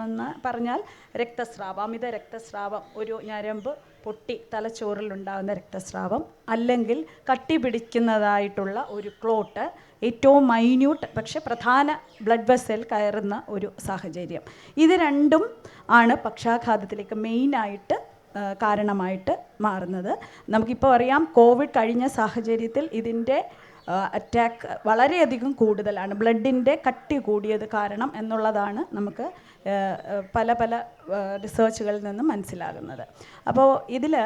പറഞ്ഞാൽ രക്തസ്രാവം, അമിത രക്തസ്രാവം, ഒരു ഞരമ്പ് പൊട്ടി തലച്ചോറിലുണ്ടാകുന്ന രക്തസ്രാവം, അല്ലെങ്കിൽ കട്ടി പിടിക്കുന്നതായിട്ടുള്ള ഒരു ക്ലോട്ട്, ഏറ്റവും മൈന്യൂട്ട് പക്ഷെ പ്രധാന ബ്ലഡ് വെസൽ കയറുന്ന ഒരു സാഹചര്യം. ഇത് രണ്ടും ആണ് പക്ഷാഘാതത്തിലേക്ക് മെയിനായിട്ട് കാരണമായിട്ട് മാറുന്നത്. നമുക്കിപ്പോൾ അറിയാം, കോവിഡ് കഴിഞ്ഞ സാഹചര്യത്തിൽ ഇതിൻ്റെ അറ്റാക്ക് വളരെയധികം കൂടുതലാണ്, ബ്ലഡിൻ്റെ കട്ടി കൂടിയത് കാരണം എന്നുള്ളതാണ് നമുക്ക് പല റിസർച്ചുകളിൽ നിന്നും മനസ്സിലാകുന്നത്. അപ്പോൾ ഇതിൽ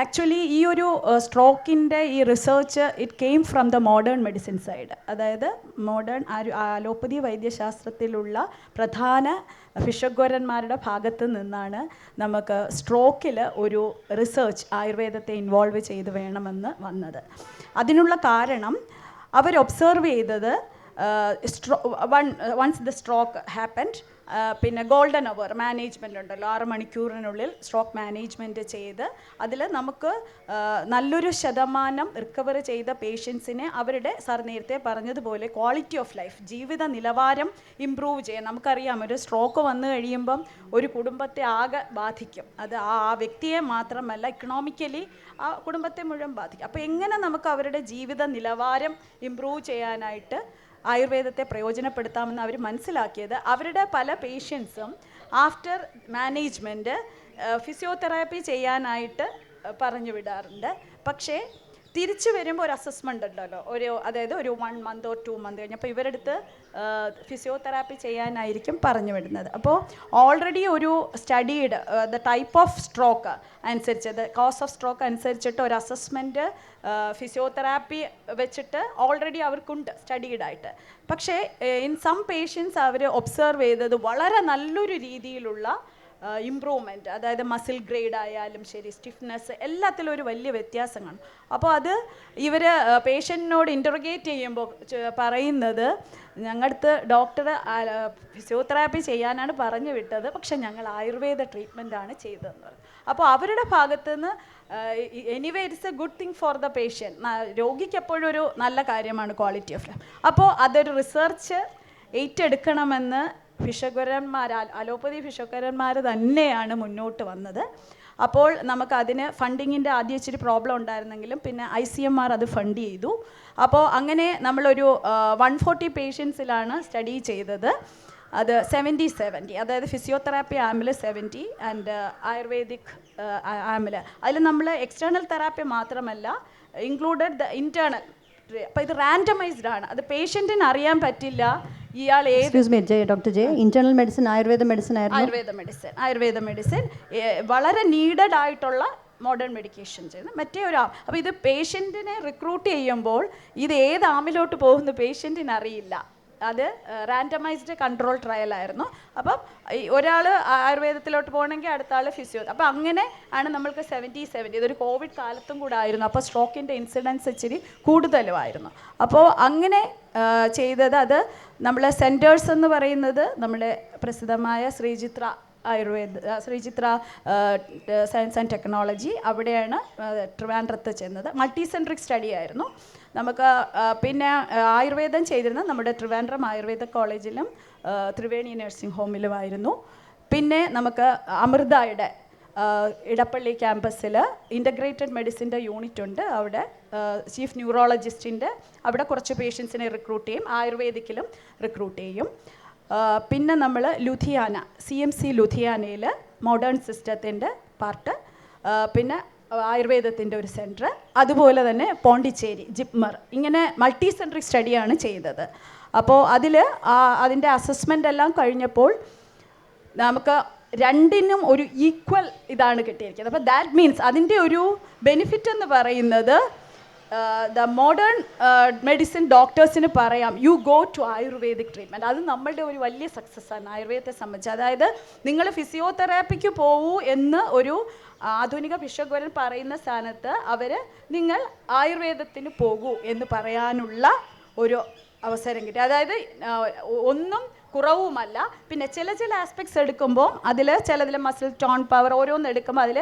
ആക്ച്വലി ഈ ഒരു സ്ട്രോക്കിൻ്റെ ഈ research it came from the modern medicine side. അതായത് മോഡേൺ അലോപ്പതി വൈദ്യശാസ്ത്രത്തിലുള്ള പ്രധാന ഭിഷഗ്വരന്മാരുടെ ഭാഗത്ത് നിന്നാണ് നമുക്ക് സ്ട്രോക്കിൽ ഒരു റിസർച്ച് ആയുർവേദത്തെ ഇൻവോൾവ് ചെയ്ത് വേണമെന്ന് വന്നത്. അതിനുള്ള കാരണം അവർ ഒബ്സർവ് ചെയ്തത് വൺസ് ദ സ്ട്രോക്ക് ഹാപ്പൻഡ്, പിന്നെ ഗോൾഡൻ അവർ മാനേജ്മെൻ്റ് ഉണ്ടല്ലോ, 6 മണിക്കൂറിനുള്ളിൽ സ്ട്രോക്ക് മാനേജ്മെൻറ്റ് ചെയ്ത് അതിൽ നമുക്ക് നല്ലൊരു ശതമാനം റിക്കവർ ചെയ്ത പേഷ്യൻസിനെ അവരുടെ സാർ നേരത്തെ പറഞ്ഞതുപോലെ ക്വാളിറ്റി ഓഫ് ലൈഫ്, ജീവിത നിലവാരം ഇമ്പ്രൂവ് ചെയ്യാൻ. നമുക്കറിയാം, ഒരു സ്ട്രോക്ക് വന്നു കഴിയുമ്പം ഒരു കുടുംബത്തെ ആകെ ബാധിക്കും. അത് ആ വ്യക്തിയെ മാത്രമല്ല, ഇക്കണോമിക്കലി ആ കുടുംബത്തെ മുഴുവൻ ബാധിക്കും. അപ്പോൾ എങ്ങനെ നമുക്ക് അവരുടെ ജീവിത നിലവാരം ഇമ്പ്രൂവ് ചെയ്യാനായിട്ട് ആയുർവേദത്തെ പ്രയോജനപ്പെടുത്താമെന്ന് അവർ മനസ്സിലാക്കിയത്, അവരുടെ പല പേഷ്യൻസും ആഫ്റ്റർ മാനേജ്മെൻറ്റ് ഫിസിയോതെറാപ്പി ചെയ്യാനായിട്ട് പറഞ്ഞു വിടാറുണ്ട്. പക്ഷേ തിരിച്ചു വരുമ്പോൾ ഒരു അസസ്മെൻ്റ് ഉണ്ടല്ലോ, അതായത് ഒരു 1 month or 2 month കഴിഞ്ഞപ്പോൾ ഇവരെടുത്ത് ഫിസിയോതെറാപ്പി ചെയ്യാനായിരിക്കും പറഞ്ഞു വിടുന്നത്. അപ്പോൾ ഓൾറെഡി ഒരു studied the type of stroke അനുസരിച്ച്, ദ കോസ് ഓഫ് സ്ട്രോക്ക് അനുസരിച്ചിട്ട് ഒരു അസസ്മെൻറ്റ് ഫിസിയോതെറാപ്പി വെച്ചിട്ട് ഓൾറെഡി അവർക്കുണ്ട് സ്റ്റഡീഡായിട്ട്. പക്ഷേ ഇൻ സം പേഷ്യൻസ് അവർ ഒബ്സർവ് ചെയ്തത് വളരെ നല്ലൊരു രീതിയിലുള്ള ഇമ്പ്രൂവ്മെൻറ്റ്, അതായത് മസിൽ ഗ്രേഡ് ആയാലും ശരി, സ്റ്റിഫ്നെസ്, എല്ലാത്തിലും ഒരു വലിയ വ്യത്യാസം കാണും. അപ്പോൾ അത് ഇവർ പേഷ്യൻറ്റിനോട് ഇൻറ്ററോഗേറ്റ് ചെയ്യുമ്പോൾ പറയുന്നത്, ഞങ്ങളടുത്ത് ഡോക്ടർ ഫിസിയോതെറാപ്പി ചെയ്യാനാണ് പറഞ്ഞു വിട്ടത്, പക്ഷെ ഞങ്ങൾ ആയുർവേദ ട്രീറ്റ്മെൻറ്റാണ് ചെയ്തതെന്ന് പറയും. അപ്പോൾ അവരുടെ ഭാഗത്തു നിന്ന് anyway it's A good thing for the patient. രോഗിക്ക് എപ്പോഴും ഒരു നല്ല കാര്യമാണ് ക്വാളിറ്റി ഓഫ് ലൈഫ്. അപ്പോൾ അതൊരു റിസർച്ച് ഏറ്റെടുക്കണമെന്ന് ഫിഷോകരന്മാർ, അലോപ്പതി ഫിഷോകരന്മാർ തന്നെയാണ് മുന്നോട്ട് വന്നത്. അപ്പോൾ നമുക്ക് അതിന് ഫണ്ടിങ്ങിൻ്റെ ആദ്യം ഇച്ചിരി പ്രോബ്ലം ഉണ്ടായിരുന്നെങ്കിലും പിന്നെ ICMR അത് ഫണ്ട് ചെയ്തു. അപ്പോൾ അങ്ങനെ നമ്മളൊരു 140 പേഷ്യൻസിലാണ് സ്റ്റഡി ചെയ്തത്. അത് 70 അതായത് ഫിസിയോതെറാപ്പി ആമിൽ 70 ആൻഡ് ആയുർവേദിക് ആമിൽ. അതിൽ നമ്മൾ എക്സ്റ്റേണൽ തെറാപ്പി മാത്രമല്ല, ഇൻക്ലൂഡഡ് ദ ഇൻറ്റേർണൽ. അപ്പോൾ ഇത് റാൻഡമൈസ്ഡ് ആണ്. അത് പേഷ്യൻറ്റിന് അറിയാൻ പറ്റില്ല ഇയാൾ doctor J, internal medicine Ayurveda medicine ആയിരുന്നു. ആയുർവേദ മെഡിസിൻ വളരെ നീഡഡ് ആയിട്ടുള്ള മോഡേൺ മെഡിക്കേഷൻ ചെയ്യുന്നു. മറ്റേ അപ്പോൾ ഇത് പേഷ്യൻറ്റിനെ റിക്രൂട്ട് ചെയ്യുമ്പോൾ ഇത് ഏത് ആമിലോട്ട് പോകുന്നു പേഷ്യൻറ്റിന് അറിയില്ല. അത് റാൻഡമൈസ്ഡ് കൺട്രോൾ ട്രയൽ ആയിരുന്നു. അപ്പം ഒരാൾ ആയുർവേദത്തിലോട്ട് പോകണമെങ്കിൽ അടുത്ത ആൾ ഫിസിയോ. അപ്പോൾ അങ്ങനെ ആണ് നമ്മൾക്ക് 70 ഇതൊരു കോവിഡ് കാലത്തും കൂടെ ആയിരുന്നു. അപ്പോൾ സ്ട്രോക്കിൻ്റെ ഇൻസിഡൻസ് ഇച്ചിരി കൂടുതലുമായിരുന്നു. അപ്പോൾ അങ്ങനെ ചെയ്തത് അത് നമ്മളെ സെൻറ്റേഴ്സ് എന്ന് പറയുന്നത് നമ്മുടെ പ്രസിദ്ധമായ ശ്രീചിത്ര സയൻസ് ആൻഡ് ടെക്നോളജി, അവിടെയാണ് ട്രിവാൻഡ്രത്ത് ചെന്നത്. മൾട്ടി സെൻട്രിക് സ്റ്റഡി ആയിരുന്നു. നമുക്ക് പിന്നെ ആയുർവേദം ചെയ്തിരുന്നത് നമ്മുടെ ട്രിവാൻഡ്രം ആയുർവേദ കോളേജിലും ത്രിവേണി നഴ്സിംഗ് ഹോമിലുമായിരുന്നു. പിന്നെ നമുക്ക് അമൃതയുടെ ഇടപ്പള്ളി ക്യാമ്പസിൽ ഇൻ്റഗ്രേറ്റഡ് മെഡിസിൻ്റെ യൂണിറ്റ് ഉണ്ട്. അവിടെ ചീഫ് ന്യൂറോളജിസ്റ്റിൻ്റെ അവിടെ കുറച്ച് പേഷ്യൻസിനെ റിക്രൂട്ട് ചെയ്യും. ആയുർവേദിക്കിലും റിക്രൂട്ട് ചെയ്യും. പിന്നെ നമ്മൾ ലുധിയാന CMC ലുധിയാനയിൽ മോഡേൺ സിസ്റ്റത്തിൻ്റെ പാർട്ട്, പിന്നെ ആയുർവേദത്തിൻ്റെ ഒരു സെൻറ്റർ, അതുപോലെ തന്നെ പോണ്ടിച്ചേരി ജിപ്മർ, ഇങ്ങനെ മൾട്ടി സെൻട്രിക് സ്റ്റഡിയാണ് ചെയ്തത്. അപ്പോൾ അതിൻ്റെ അസസ്മെൻ്റ് എല്ലാം കഴിഞ്ഞപ്പോൾ നമുക്ക് രണ്ടിനും ഒരു ഈക്വൽ ഇതാണ് കിട്ടിയിരിക്കുന്നത്. അപ്പോൾ ദാറ്റ് മീൻസ് അതിൻ്റെ ഒരു ബെനിഫിറ്റ് എന്ന് പറയുന്നത് ദ മോഡേൺ മെഡിസിൻ ഡോക്ടേഴ്സിന് പറയാം you go to Ayurvedic treatment. അത് നമ്മളുടെ ഒരു വലിയ സക്സസ്സാണ് ആയുർവേദത്തെ സംബന്ധിച്ച്. അതായത് നിങ്ങൾ ഫിസിയോതെറാപ്പിക്ക് പോകൂ എന്ന് ഒരു ആധുനിക ഫിഷോകരൻ പറയുന്ന സ്ഥാനത്ത് നിങ്ങൾ ആയുർവേദത്തിന് പോകൂ എന്ന് പറയാനുള്ള ഒരു അവസരം കിട്ടി. അതായത് ഒന്നും കുറവുമല്ല. പിന്നെ ചില ആസ്പെക്ട്സ് എടുക്കുമ്പോൾ ചിലതിൽ മസിൽ ടോൺ പവർ ഓരോന്ന് എടുക്കുമ്പോൾ അതിൽ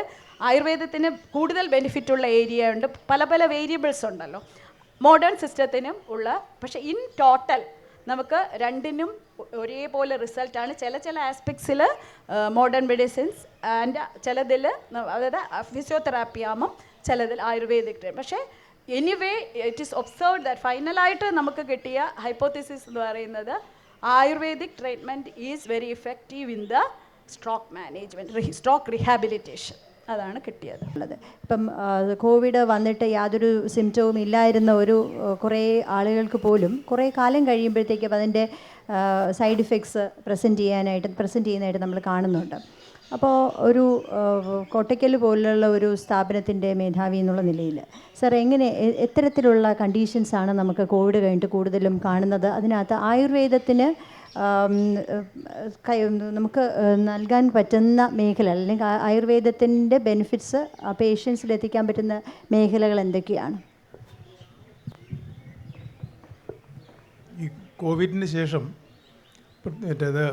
ആയുർവേദത്തിന് കൂടുതൽ ബെനിഫിറ്റ് ഉള്ള ഏരിയ ഉണ്ട്. പല വേരിയബിൾസ് ഉണ്ടല്ലോ മോഡേൺ സിസ്റ്റത്തിനും ഉള്ള. പക്ഷേ ഇൻ ടോട്ടൽ നമുക്ക് രണ്ടിനും ഒരേപോലെ റിസൾട്ടാണ്. ചില ആസ്പെക്ട്സിൽ മോഡേൺ മെഡിസിൻസ് ആൻഡ് ചിലതിൽ അതായത് ഫിസിയോതെറാപ്പി ആകുമ്പം ചിലതിൽ ആയുർവേദിക് ട്രീറ്റ്മെൻറ്റ്. പക്ഷേ anyway it is observed that ഫൈനലായിട്ട് നമുക്ക് കിട്ടിയ ഹൈപ്പോത്തിസിസ് എന്ന് പറയുന്നത് ayurvedic treatment is very effective in the stroke management, stroke rehabilitation. അതാണ് കിട്ടിയത്. ഇപ്പം കോവിഡ് വന്നിട്ട് യാതൊരു സിംറ്റവും ഇല്ലായിരുന്ന കുറേ ആളുകൾക്ക് പോലും കുറേ കാലം കഴിയുമ്പോഴത്തേക്കും അതിൻ്റെ സൈഡ് ഇഫക്ട്സ് പ്രസൻറ്റ് ചെയ്യുന്നതായിട്ട് നമ്മൾ കാണുന്നുണ്ട്. അപ്പോൾ ഒരു കോട്ടയ്ക്കൽ പോലുള്ള ഒരു സ്ഥാപനത്തിൻ്റെ മേധാവി എന്നുള്ള നിലയിൽ സാർ എത്തരത്തിലുള്ള കണ്ടീഷൻസാണ് നമുക്ക് കോവിഡ് കഴിഞ്ഞിട്ട് കൂടുതലും കാണുന്നത്? അതിനകത്ത് ആയുർവേദത്തിന് നമുക്ക് നൽകാൻ പറ്റുന്ന മേഖല അല്ലെങ്കിൽ ആയുർവേദത്തിൻ്റെ ബെനിഫിറ്റ്സ് പേഷ്യൻസിൽ എത്തിക്കാൻ പറ്റുന്ന മേഖലകൾ എന്തൊക്കെയാണ്? ഈ കോവിഡിന് ശേഷം മറ്റേത്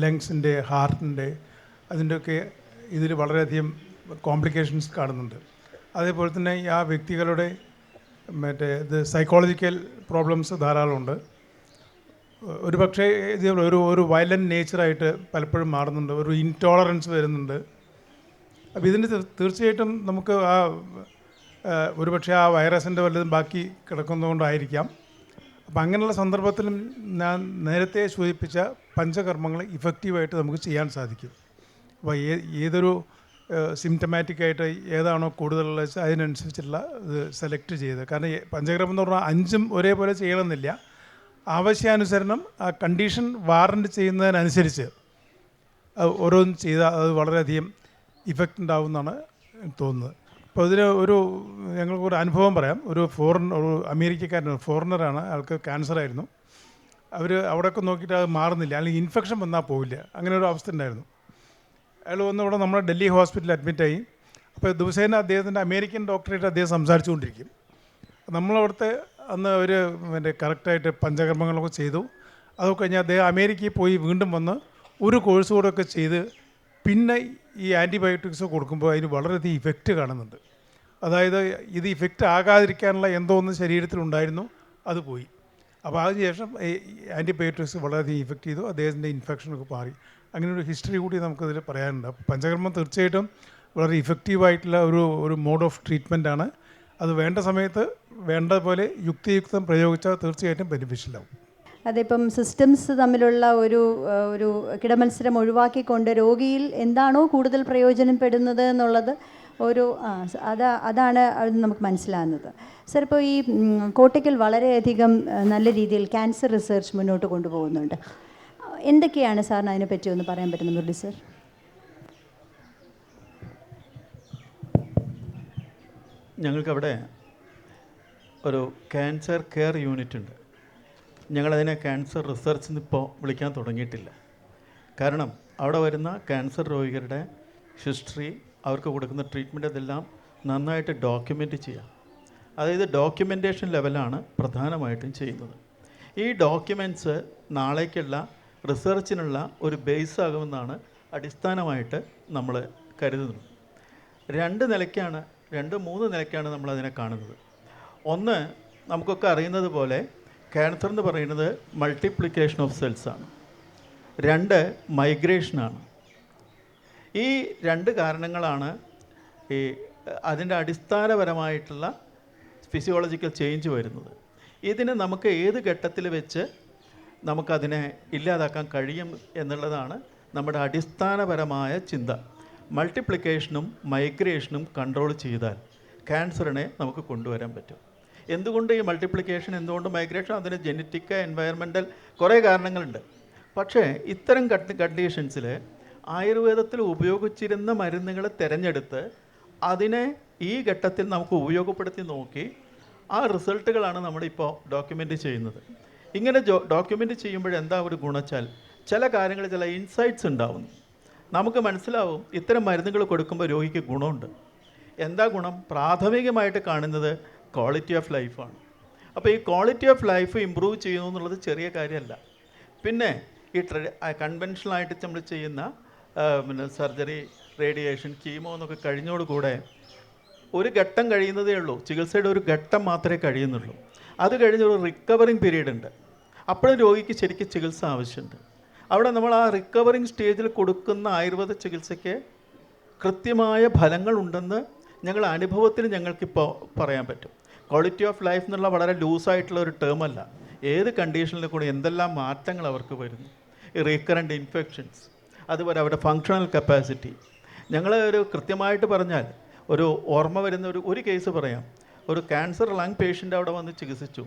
ലങ്സിൻ്റെ, ഹാർട്ടിൻ്റെ, അതിൻ്റെയൊക്കെ ഇതിൽ വളരെയധികം കോംപ്ലിക്കേഷൻസ് കാണുന്നുണ്ട്. അതേപോലെ തന്നെ ആ വ്യക്തികളുടെ സൈക്കോളജിക്കൽ പ്രോബ്ലംസ് ധാരാളമുണ്ട്. ഒരു പക്ഷേ ഇത് ഒരു വയലൻറ്റ് നേച്ചറായിട്ട് പലപ്പോഴും മാറുന്നുണ്ട്, ഒരു ഇൻടോളറൻസ് വരുന്നുണ്ട്. അപ്പോൾ ഇതിന് തീർച്ചയായിട്ടും നമുക്ക് ഒരു പക്ഷേ ആ വൈറസിൻ്റെ വല്ലതും ബാക്കി കിടക്കുന്നതുകൊണ്ടായിരിക്കാം. അപ്പം അങ്ങനെയുള്ള സന്ദർഭത്തിലും ഞാൻ നേരത്തെ സൂചിപ്പിച്ച പഞ്ചകർമ്മങ്ങൾ ഇഫക്റ്റീവായിട്ട് നമുക്ക് ചെയ്യാൻ സാധിക്കും. അപ്പോൾ ഏതൊരു സിംറ്റമാറ്റിക്കായിട്ട് ഏതാണോ കൂടുതലുള്ള വെച്ചാൽ അതിനനുസരിച്ചുള്ള ഇത് സെലക്ട് ചെയ്ത്, കാരണം പഞ്ചകർമ്മം എന്ന് പറഞ്ഞാൽ 5ഉം ഒരേപോലെ ചെയ്യണമെന്നില്ല. ആവശ്യാനുസരണം ആ കണ്ടീഷൻ വാറൻറ്റ് ചെയ്യുന്നതിനനുസരിച്ച് ഓരോന്നും ചെയ്താൽ അത് വളരെയധികം ഇഫക്റ്റ് ഉണ്ടാവുമെന്നാണ് തോന്നുന്നത്. അപ്പോൾ ഇതിന് ഞങ്ങൾക്കൊരു അനുഭവം പറയാം. ഒരു അമേരിക്കക്കാരനാണ്, ഫോറിനറാണ്, ആൾക്ക് ക്യാൻസറായിരുന്നു. അവിടെയൊക്കെ നോക്കിയിട്ട് അത് മാറുന്നില്ല, അല്ലെങ്കിൽ ഇൻഫെക്ഷൻ വന്നാൽ പോവില്ല, അങ്ങനെ ഒരു അവസ്ഥ ഉണ്ടായിരുന്നു. അയാൾ വന്ന് ഇവിടെ നമ്മുടെ ഡൽഹി ഹോസ്പിറ്റലിൽ അഡ്മിറ്റായി. അപ്പോൾ ദിവസേന അദ്ദേഹത്തിൻ്റെ അമേരിക്കൻ ഡോക്ടറായിട്ട് അദ്ദേഹം സംസാരിച്ചുകൊണ്ടിരിക്കും. നമ്മളവിടുത്തെ അന്ന് അവർ കറക്റ്റായിട്ട് പഞ്ചകർമ്മങ്ങളൊക്കെ ചെയ്തു. അതൊക്കെ കഴിഞ്ഞാൽ അദ്ദേഹം അമേരിക്കയിൽ പോയി വീണ്ടും വന്ന് ഒരു കോഴ്സ് കൂടെയൊക്കെ ചെയ്ത് പിന്നെ ഈ ആൻറ്റിബയോട്ടിക്സ് കൊടുക്കുമ്പോൾ അതിന് വളരെയധികം ഇഫക്റ്റ് കാണുന്നുണ്ട്. അതായത് ഇത് ഇഫക്റ്റ് ആകാതിരിക്കാനുള്ള എന്തോ ഒന്ന് ശരീരത്തിലുണ്ടായിരുന്നു, അത് പോയി. അപ്പോൾ അതിനുശേഷം ഈ ആൻറ്റിബയോട്ടിക്സ് വളരെയധികം ഇഫക്റ്റ് ചെയ്തു, അദ്ദേഹത്തിൻ്റെ ഇൻഫെക്ഷനൊക്കെ മാറി. അങ്ങനെ ഒരു ഹിസ്റ്ററി കൂടി നമുക്കതിൽ പറയാനുണ്ട്. അപ്പോൾ പഞ്ചകർമ്മം തീർച്ചയായിട്ടും വളരെ ഇഫക്റ്റീവായിട്ടുള്ള ഒരു മോഡ് ഓഫ് ട്രീറ്റ്മെൻറ്റാണ്. അത് വേണ്ട സമയത്ത് വേണ്ട പോലെ യുക്തിയുക്തം പ്രയോഗിച്ചാൽ തീർച്ചയായിട്ടും ബെനിഫിഷ്യലാവും. അതിപ്പം സിസ്റ്റംസ് തമ്മിലുള്ള ഒരു കിടമത്സരം ഒഴിവാക്കിക്കൊണ്ട് രോഗിയിൽ എന്താണോ കൂടുതൽ പ്രയോജനപ്പെടുന്നത് എന്നുള്ളത് അതാണ് നമുക്ക് മനസ്സിലാകുന്നത്. സർ, ഇപ്പോൾ ഈ കോട്ടയ്ക്കൽ വളരെയധികം നല്ല രീതിയിൽ ക്യാൻസർ റിസർച്ച് മുന്നോട്ട് കൊണ്ടുപോകുന്നുണ്ട്. എന്തൊക്കെയാണ് സാറിന് അതിനെപ്പറ്റി ഒന്ന് പറയാൻ പറ്റുന്നത് മുരളി സർ? ഞങ്ങൾക്കവിടെ ഒരു ക്യാൻസർ കെയർ യൂണിറ്റ് ഉണ്ട്. ഞങ്ങളതിനെ ക്യാൻസർ റിസർച്ച് എന്നിപ്പോൾ വിളിക്കാൻ തുടങ്ങിയിട്ടില്ല. കാരണം അവിടെ വരുന്ന ക്യാൻസർ രോഗികളുടെ ഹിസ്റ്ററി, അവർക്ക് കൊടുക്കുന്ന ട്രീറ്റ്മെൻറ്റ്, ഇതെല്ലാം നന്നായിട്ട് ഡോക്യുമെൻ്റ് ചെയ്യാം. അതായത് ഡോക്യുമെൻറ്റേഷൻ ലെവലാണ് പ്രധാനമായിട്ടും ചെയ്യുന്നത്. ഈ ഡോക്യുമെൻറ്റ്സ് നാളേക്കുള്ള റിസർച്ചിനുള്ള ഒരു ബേസ് ആകുമെന്നാണ് അടിസ്ഥാനമായിട്ട് നമ്മൾ കരുതുന്നത്. 2-3 നിലയ്ക്കാണ് നമ്മളതിനെ കാണുന്നത്. ഒന്ന്, നമുക്കൊക്കെ അറിയുന്നത് പോലെ ക്യാൻസർ എന്ന് പറയുന്നത് മൾട്ടിപ്ലിക്കേഷൻ ഓഫ് സെൽസാണ്. 2, മൈഗ്രേഷനാണ്. ഈ 2 കാരണങ്ങളാണ് അതിൻ്റെ അടിസ്ഥാനപരമായിട്ടുള്ള ഫിസിയോളജിക്കൽ ചേഞ്ച് വരുന്നത്. ഇതിന് നമുക്ക് ഏത് ഘട്ടത്തിൽ വെച്ച് നമുക്കതിനെ ഇല്ലാതാക്കാൻ കഴിയും എന്നുള്ളതാണ് നമ്മുടെ അടിസ്ഥാനപരമായ ചിന്ത. മൾട്ടിപ്ലിക്കേഷനും മൈഗ്രേഷനും കൺട്രോൾ ചെയ്താൽ ക്യാൻസറിനെ നമുക്ക് കൊണ്ടുവരാൻ പറ്റും. എന്തുകൊണ്ട് ഈ മൾട്ടിപ്ലിക്കേഷൻ, എന്തുകൊണ്ട് മൈഗ്രേഷൻ? അതിന് ജനറ്റിക്, എൻവയറമെൻ്റൽ കുറേ കാരണങ്ങളുണ്ട്. പക്ഷേ ഇത്തരം കണ്ടീഷൻസിൽ ആയുർവേദത്തിൽ ഉപയോഗിച്ചിരുന്ന മരുന്നുകൾ തിരഞ്ഞെടുത്ത് അതിനെ ഈ ഘട്ടത്തിൽ നമുക്ക് ഉപയോഗപ്പെടുത്തി നോക്കി ആ റിസൾട്ടുകളാണ് നമ്മളിപ്പോൾ ഡോക്യുമെൻ്റ് ചെയ്യുന്നത്. ഇങ്ങനെ ഡോക്യുമെൻ്റ് ചെയ്യുമ്പോഴെന്താ ഒരു ഗുണച്ചാൽ, ചില കാര്യങ്ങൾ, ചില ഇൻസൈറ്റ്സ് ഉണ്ടാവുന്നു. നമുക്ക് മനസ്സിലാവും ഇത്തരം മരുന്നുകൾ കൊടുക്കുമ്പോൾ രോഗിക്ക് ഗുണമുണ്ട്. എന്താ ഗുണം? പ്രാഥമികമായിട്ട് കാണുന്നത് ക്വാളിറ്റി ഓഫ് ലൈഫാണ്. അപ്പോൾ ഈ ക്വാളിറ്റി ഓഫ് ലൈഫ് ഇമ്പ്രൂവ് ചെയ്യുന്നു എന്നുള്ളത് ചെറിയ കാര്യമല്ല. പിന്നെ ഈ കൺവെൻഷണലായിട്ട് നമ്മൾ ചെയ്യുന്ന സർജറി, റേഡിയേഷൻ, കീമോ എന്നൊക്കെ കഴിഞ്ഞോടുകൂടെ ഒരു ഘട്ടം കഴിയുന്നതേ ഉള്ളൂ. ചികിത്സയുടെ ഒരു ഘട്ടം മാത്രമേ കഴിയുന്നുള്ളൂ. അത് കഴിഞ്ഞൊരു റിക്കവറിങ് പീരീഡ് ഉണ്ട്. അപ്പോഴും രോഗിക്ക് ശരിക്കും ചികിത്സ ആവശ്യമുണ്ട്. അവിടെ നമ്മൾ ആ റിക്കവറിങ് സ്റ്റേജിൽ കൊടുക്കുന്ന ആയുർവേദ ചികിത്സയ്ക്ക് കൃത്യമായ ഫലങ്ങളുണ്ടെന്ന് ഞങ്ങൾ അനുഭവത്തിൽ ഞങ്ങൾക്കിപ്പോൾ പറയാൻ പറ്റും. ക്വാളിറ്റി ഓഫ് ലൈഫ് എന്നുള്ള വളരെ ലൂസായിട്ടുള്ള ഒരു ടേമല്ല. ഏത് കണ്ടീഷനിൽ കൂടെ എന്തെല്ലാം മാറ്റങ്ങൾ അവർക്ക് വരുന്നു. ഈ റീക്കറൻറ്റ് ഇൻഫെക്ഷൻസ്, അതുപോലെ അവരുടെ ഫങ്ഷണൽ കപ്പാസിറ്റി. ഞങ്ങൾ കൃത്യമായിട്ട് പറഞ്ഞാൽ ഒരു ഓർമ്മ വരുന്ന ഒരു കേസ് പറയാം. ഒരു ക്യാൻസർ ലങ് പേഷ്യൻ്റ് അവിടെ വന്ന് ചികിത്സിച്ചു.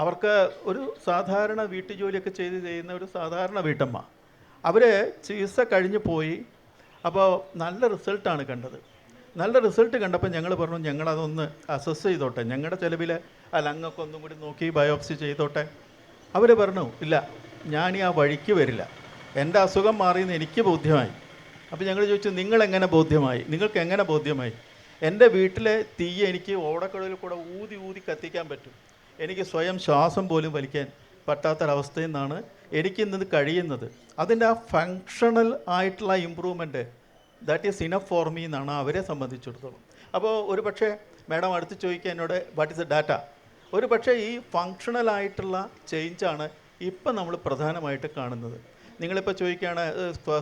അവർക്ക് ഒരു സാധാരണ വീട്ടുജോലിയൊക്കെ ചെയ്യുന്ന ഒരു സാധാരണ വീട്ടമ്മ. അവർ ചികിത്സ കഴിഞ്ഞ് പോയി. അപ്പോൾ നല്ല റിസൾട്ടാണ് കണ്ടത്. നല്ല റിസൾട്ട് കണ്ടപ്പോൾ ഞങ്ങൾ പറഞ്ഞു, ഞങ്ങളതൊന്ന് അസസ് ചെയ്തോട്ടെ, ഞങ്ങളുടെ ചിലവിൽ ആ ലങ്ങൊക്കെ ഒന്നും കൂടി നോക്കി ബയോപ്സി ചെയ്തോട്ടെ. അവർ പറഞ്ഞു, ഇല്ല, ഞാൻ ആ വഴിക്ക് വരില്ല, എൻ്റെ അസുഖം മാറിയെന്ന് എനിക്ക് ബോധ്യമായി. അപ്പോൾ ഞങ്ങൾ ചോദിച്ചു, നിങ്ങളെങ്ങനെ ബോധ്യമായി? നിങ്ങൾക്ക് എങ്ങനെ ബോധ്യമായി? എൻ്റെ വീട്ടിലെ തീ എനിക്ക് ഓടക്കുഴലിൽ കൂടെ ഊതി കത്തിക്കാൻ പറ്റും. എനിക്ക് സ്വയം ശ്വാസം പോലും വലിക്കാൻ പറ്റാത്തൊരവസ്ഥയിൽ നിന്നാണ് എനിക്കിന്നത് കഴിയുന്നത്. അതിൻ്റെ ആ ഫങ്ഷണൽ ആയിട്ടുള്ള improvement, that is enough for me എന്നാണ് അവരെ സംബന്ധിച്ചിടത്തോളം. അപ്പോൾ ഒരു പക്ഷേ മാഡം അടുത്ത് ചോദിക്കുക എന്നോട്, വാട്ട് ഈസ് ദ ഡാറ്റ? ഒരു പക്ഷേ ഈ ഫങ്ഷണലായിട്ടുള്ള ചേഞ്ചാണ് ഇപ്പം നമ്മൾ പ്രധാനമായിട്ട് കാണുന്നത്. നിങ്ങളിപ്പോൾ ചോദിക്കുകയാണ്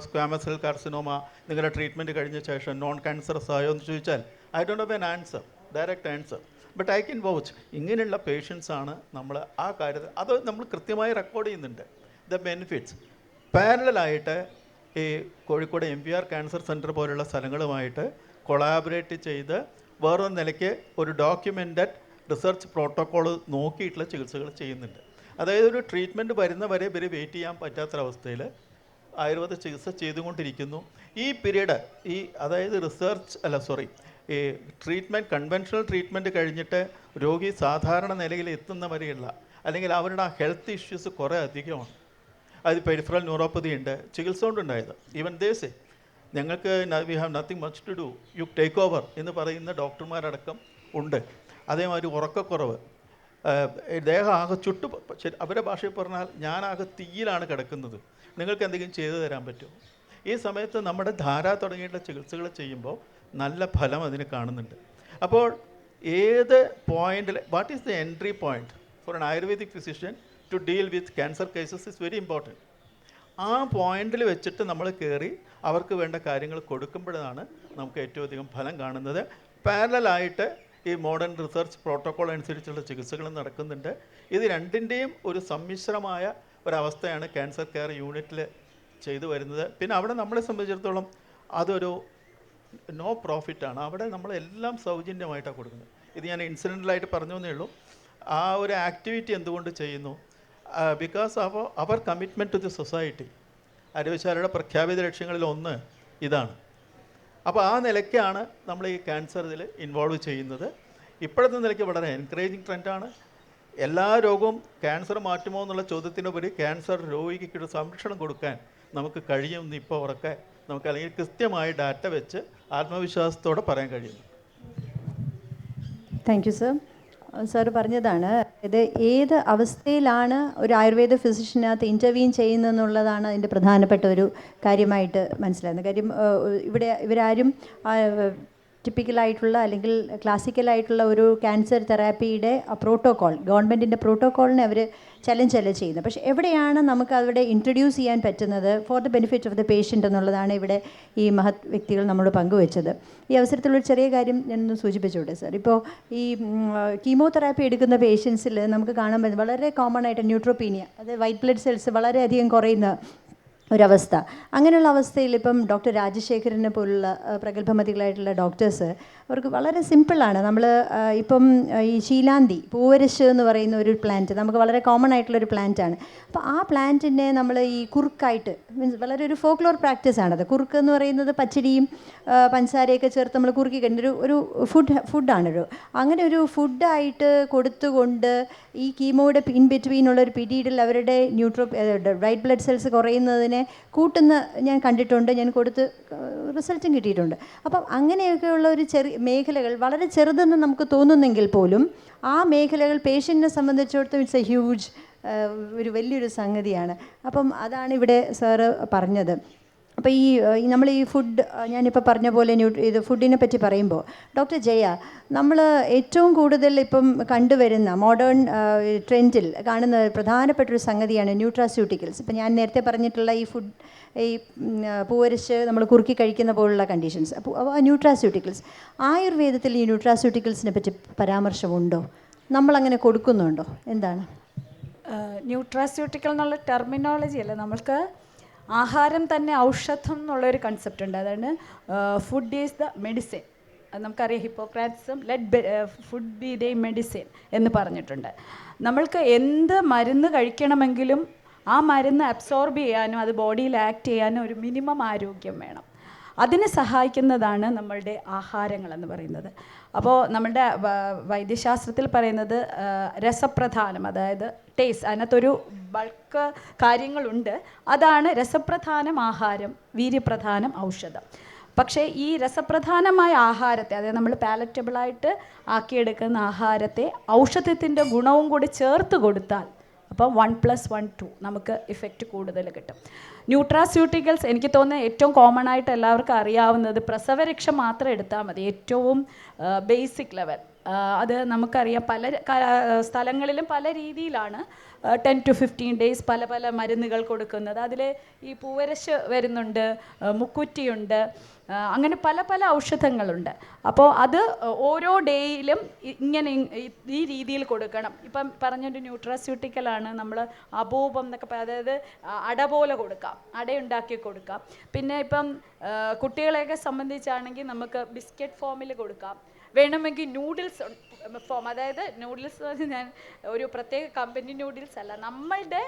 സ്ക്വാമസ് സെൽ കാർസിനോമ നിങ്ങളുടെ ട്രീറ്റ്മെൻറ്റ് കഴിഞ്ഞ ശേഷം നോൺ ക്യാൻസറസ് ആയോ എന്ന് ചോദിച്ചാൽ, I don't have an answer, direct answer. But I can vouch. ഇങ്ങനെയുള്ള പേഷ്യൻസാണ് നമ്മൾ ആ കാര്യത്തിൽ, അത് നമ്മൾ കൃത്യമായി റെക്കോർഡ് ചെയ്യുന്നുണ്ട്. ദ ബെനിഫിറ്റ്സ് പാരലായിട്ട് ഈ കോഴിക്കോട് MPR ക്യാൻസർ സെൻറ്റർ പോലുള്ള സ്ഥലങ്ങളുമായിട്ട് കൊളാബറേറ്റ് ചെയ്ത് വേറൊരു നിലയ്ക്ക് ഒരു ഡോക്യുമെൻറ്റഡ് റിസർച്ച് പ്രോട്ടോക്കോൾ നോക്കിയിട്ടുള്ള ചികിത്സകൾ ചെയ്യുന്നുണ്ട്. അതായത് ഒരു ട്രീറ്റ്മെൻറ്റ് വരുന്നവരെ ഇവർ വെയിറ്റ് ചെയ്യാൻ പറ്റാത്തൊരവസ്ഥയിൽ ആയുർവേദ ചികിത്സ ചെയ്തുകൊണ്ടിരിക്കുന്നു. ഈ പീരീഡ് അതായത് ഈ ട്രീറ്റ്മെൻറ്റ്, കൺവെൻഷണൽ ട്രീറ്റ്മെൻറ്റ് കഴിഞ്ഞിട്ട് രോഗി സാധാരണ നിലയിൽ എത്തുന്നവരെയുള്ള, അല്ലെങ്കിൽ അവരുടെ ആ ഹെൽത്ത് ഇഷ്യൂസ് കുറേ അധികമാണ്. അത് പെരിഫറൽ ന്യൂറോപ്പതി ഉണ്ട്, ചികിത്സ കൊണ്ടുണ്ടായത്. ഈവൻ ദേസേ ഞങ്ങൾക്ക് we have nothing much to do, you take over എന്ന് പറയുന്ന ഡോക്ടർമാരടക്കം ഉണ്ട്. അതേമാതിരി ഉറക്കക്കുറവ്, ദേഹം ആകെ അവരുടെ ഭാഷയിൽ പറഞ്ഞാൽ ഞാനാകെ തീയിലാണ് കിടക്കുന്നത്, നിങ്ങൾക്ക് എന്തെങ്കിലും ചെയ്തു തരാൻ പറ്റുമോ? ഈ സമയത്ത് നമ്മുടെ ധാര തുടങ്ങിയിട്ടുള്ള ചികിത്സകൾ ചെയ്യുമ്പോൾ നല്ല ഫലം അതിന് കാണുന്നുണ്ട്. അപ്പോൾ ഏത് പോയിന്റിൽ what is the entry point for an Ayurvedic physician to deal with cancer cases is very important. ആ പോയിന്റിൽ വെച്ചിട്ട് നമ്മൾ കയറി അവർക്ക് വേണ്ട കാര്യങ്ങൾ കൊടുക്കുമ്പോഴാണ് നമുക്ക് ഏറ്റവും അധികം ഫലം കാണുന്നത്. പാരലായിട്ട് ഈ മോഡേൺ റിസർച്ച് പ്രോട്ടോക്കോൾ അനുസരിച്ചുള്ള ചികിത്സകൾ നടക്കുന്നുണ്ട്. ഇത് രണ്ടിൻ്റെയും ഒരു സമ്മിശ്രമായ ഒരവസ്ഥയാണ് ക്യാൻസർ കെയർ യൂണിറ്റിൽ ചെയ്തു വരുന്നത്. പിന്നെ അവിടെ നമ്മളെ സംബന്ധിച്ചിടത്തോളം അതൊരു നോ പ്രോഫിറ്റാണ്. അവിടെ നമ്മളെല്ലാം സൗജന്യമായിട്ടാണ് കൊടുക്കുന്നത്. ഇത് ഞാൻ ഇൻസിഡൻ്റലായിട്ട് പറഞ്ഞു എന്നേ ഉള്ളൂ. ആ ഒരു ആക്ടിവിറ്റി എന്തുകൊണ്ട് ചെയ്യുന്നു? ബിക്കോസ് ഓഫ് അവർ കമ്മിറ്റ്മെൻറ്റ് ടു ദി സൊസൈറ്റി. അരവിശാലയുടെ പ്രഖ്യാപിത ലക്ഷ്യങ്ങളിൽ ഒന്ന് ഇതാണ്. അപ്പോൾ ആ നിലയ്ക്കാണ് നമ്മൾ ഈ ക്യാൻസർ ഇതിൽ ഇൻവോൾവ് ചെയ്യുന്നത്. ഇപ്പോഴത്തെ നിലയ്ക്ക് വളരെ എൻകറേജിങ് ട്രെൻഡാണ്. എല്ലാ രോഗവും ക്യാൻസർ മാറ്റുമോ എന്നുള്ള ചോദ്യത്തിനുപരി ക്യാൻസർ രോഗിക്ക് സംരക്ഷണം കൊടുക്കാൻ നമുക്ക് കഴിയുമെന്ന് ഇപ്പോൾ ഉറക്കെ നമുക്ക് അല്ലെങ്കിൽ കൃത്യമായി ഡാറ്റ വെച്ച് ആത്മവിശ്വാസത്തോടെ പറയാൻ കഴിയുന്നു. Thank you sir. സാർ പറഞ്ഞതാണ് ഇത് ഏത് അവസ്ഥയിലാണ് ഒരു ആയുർവേദ ഫിസിഷ്യനകത്ത് ഇൻ്റർവീൻ ചെയ്യുന്നതെന്നുള്ളതാണ് അതിൻ്റെ പ്രധാനപ്പെട്ട ഒരു കാര്യമായിട്ട് മനസ്സിലാകുന്നത്. കാര്യം ഇവരാരും ടിപ്പിക്കലായിട്ടുള്ള അല്ലെങ്കിൽ ക്ലാസിക്കലായിട്ടുള്ള ഒരു ക്യാൻസർ തെറാപ്പിയുടെ പ്രോട്ടോക്കോൾ ഗവൺമെൻറ്റിൻ്റെ പ്രോട്ടോക്കോളിനെ അവർ ചലഞ്ചല്ല ചെയ്യുന്നത്. പക്ഷേ എവിടെയാണ് നമുക്ക് അവിടെ ഇൻട്രൊഡ്യൂസ് ചെയ്യാൻ പറ്റുന്നത് for the benefit of the patient എന്നുള്ളതാണ് ഇവിടെ ഈ മഹത് വ്യക്തികൾ നമ്മളോട് പങ്കുവെച്ചത്. ഈ അവസരത്തിലൊരു ചെറിയ കാര്യം ഞാനൊന്ന് സൂചിപ്പിച്ചോട്ടെ സാർ. ഇപ്പോൾ ഈ കീമോതെറാപ്പി എടുക്കുന്ന പേഷ്യൻസിൽ നമുക്ക് കാണാൻ പറ്റുന്നത് വളരെ കോമൺ ആയിട്ട് ന്യൂട്രോപീനിയ, അതായത് വൈറ്റ് ബ്ലഡ് സെൽസ് വളരെയധികം കുറയുന്ന ഒരവസ്ഥ. അങ്ങനെയുള്ള അവസ്ഥയിൽ ഇപ്പം ഡോക്ടർ രാജശേഖരനെ പോലുള്ള പ്രഗത്ഭമതികളായിട്ടുള്ള ഡോക്ടേഴ്സ് അവർക്ക് വളരെ സിമ്പിളാണ്. നമ്മൾ ഇപ്പം ഈ ശീലാന്തി പൂവരശ് എന്ന് പറയുന്ന ഒരു പ്ലാന്റ് നമുക്ക് വളരെ കോമൺ ആയിട്ടുള്ളൊരു പ്ലാന്റാണ്. അപ്പോൾ ആ പ്ലാന്റിനെ നമ്മൾ ഈ കുറുക്കായിട്ട് മീൻസ് വളരെ ഒരു ഫോക്ലോർ പ്രാക്ടീസാണത്. കുറുക്ക് എന്ന് പറയുന്നത് പച്ചരിയും പഞ്ചസാരയൊക്കെ ചേർത്ത് നമ്മൾ കുറുക്കി കഴിഞ്ഞൊരു ഒരു ഫുഡാണൊരു അങ്ങനെ ഒരു ഫുഡായിട്ട് കൊടുത്തുകൊണ്ട് ഈ കീമോയുടെ ഇൻ ബിറ്റ്വീനുള്ളൊരു പീരീഡിൽ അവരുടെ വൈറ്റ് ബ്ലഡ് സെൽസ് കുറയുന്നതിനെ കൂട്ടുന്ന ഞാൻ കണ്ടിട്ടുണ്ട്, ഞാൻ കൊടുത്ത് റിസൾട്ടും കിട്ടിയിട്ടുണ്ട്. അപ്പം അങ്ങനെയൊക്കെയുള്ള ഒരു ചെറിയ മേഖലകൾ വളരെ ചെറുതെന്ന് നമുക്ക് തോന്നുന്നെങ്കിൽ പോലും ആ മേഖലകൾ പേഷ്യൻറ്റിനെ സംബന്ധിച്ചിടത്തോളം ഇറ്റ്സ് എ ഹ്യൂജ് ഒരു വലിയൊരു സംഗതിയാണ്. അപ്പം അതാണ് ഇവിടെ സാറ് പറഞ്ഞത്. അപ്പോൾ നമ്മൾ ഈ ഫുഡ് ഞാനിപ്പോൾ പറഞ്ഞ പോലെ ഇത് ഫുഡിനെ പറ്റി പറയുമ്പോൾ ഡോക്ടർ ജയ, നമ്മൾ ഏറ്റവും കൂടുതൽ ഇപ്പം കണ്ടുവരുന്ന മോഡേൺ ട്രെൻഡിൽ കാണുന്ന പ്രധാനപ്പെട്ടൊരു സംഗതിയാണ് ന്യൂട്രാസ്യൂട്ടിക്കൽസ്. ഇപ്പം ഞാൻ നേരത്തെ പറഞ്ഞിട്ടുള്ള ഈ പൂവരശ് നമ്മൾ കുറുക്കി കഴിക്കുന്ന പോലുള്ള കണ്ടീഷൻസ്. അപ്പോൾ ന്യൂട്രാസ്യൂട്ടിക്കൽസ് ആയുർവേദത്തിൽ ഈ ന്യൂട്രാസ്യൂട്ടിക്കൽസിനെ പറ്റി പരാമർശമുണ്ടോ? നമ്മളങ്ങനെ കൊടുക്കുന്നുണ്ടോ? എന്താണ് ന്യൂട്രാസ്യൂട്ടിക്കൽ എന്നുള്ള ടെർമിനോളജി അല്ല, നമ്മൾക്ക് ആഹാരം തന്നെ ഔഷധം എന്നുള്ളൊരു കൺസെപ്റ്റ് ഉണ്ട്. അതാണ് ഫുഡ് ഈസ് ദ മെഡിസിൻ. അത് നമുക്കറിയാം, ഹിപ്പോക്രാറ്റ്സും ഫുഡ് ബി ദ മെഡിസിൻ എന്ന് പറഞ്ഞിട്ടുണ്ട്. നമ്മൾക്ക് എന്ത് മരുന്ന് കഴിക്കണമെങ്കിലും ആ മരുന്ന് അബ്സോർബ് ചെയ്യാനും അത് ബോഡിയിൽ ആക്ട് ചെയ്യാനും ഒരു മിനിമം ആരോഗ്യം വേണം. അതിന് സഹായിക്കുന്നതാണ് നമ്മളുടെ ആഹാരങ്ങളെന്ന് പറയുന്നത്. അപ്പോൾ നമ്മളുടെ വൈദ്യശാസ്ത്രത്തിൽ പറയുന്നത് രസപ്രധാനം, അതായത് ടേസ്റ്റ്, അതിനകത്തൊരു ബൾക്ക് കാര്യങ്ങളുണ്ട്. അതാണ് രസപ്രധാനം ആഹാരം, വീര്യപ്രധാനം ഔഷധം. പക്ഷേ ഈ രസപ്രധാനമായ ആഹാരത്തെ, അതായത് നമ്മൾ പാലറ്റബിളായിട്ട് ആക്കിയെടുക്കുന്ന ആഹാരത്തെ ഔഷധത്തിൻ്റെ ഗുണവും കൂടി ചേർത്ത് കൊടുത്താൽ അപ്പോൾ 1+1=2 നമുക്ക് ഇഫക്റ്റ് കൂടുതൽ കിട്ടും. ന്യൂട്രാസ്യൂട്ടിക്കൽസ് എനിക്ക് തോന്നുന്നത് ഏറ്റവും കോമൺ ആയിട്ട് എല്ലാവർക്കും അറിയാവുന്നത് പ്രസവരക്ഷ മാത്രം എടുത്താൽ മതി, ഏറ്റവും ബേസിക് ലെവൽ. അത് നമുക്കറിയാം പല സ്ഥലങ്ങളിലും പല രീതിയിലാണ് 10 to 15 days പല പല മരുന്നുകൾ കൊടുക്കുന്നത്. അതിൽ ഈ പൂവരശ് വരുന്നുണ്ട്, മുക്കുറ്റിയുണ്ട്, അങ്ങനെ പല പല ഔഷധങ്ങളുണ്ട്. അപ്പോൾ അത് ഓരോ ഡേയിലും ഇങ്ങനെ ഈ രീതിയിൽ കൊടുക്കണം. ഇപ്പം പറഞ്ഞൊരു ന്യൂട്രാസ്യൂട്ടിക്കലാണ് നമ്മൾ അപൂപം എന്നൊക്കെ അതായത് അട പോലെ കൊടുക്കാം, അടയുണ്ടാക്കി കൊടുക്കാം. പിന്നെ ഇപ്പം കുട്ടികളെയൊക്കെ സംബന്ധിച്ചാണെങ്കിൽ നമുക്ക് ബിസ്ക്കറ്റ് ഫോമിൽ കൊടുക്കാം, വേണമെങ്കിൽ നൂഡിൽസ് ഫോം. അതായത് നൂഡിൽസ് ഞാൻ ഒരു പ്രത്യേക കമ്പനി നൂഡിൽസ് അല്ല, നമ്മളുടെ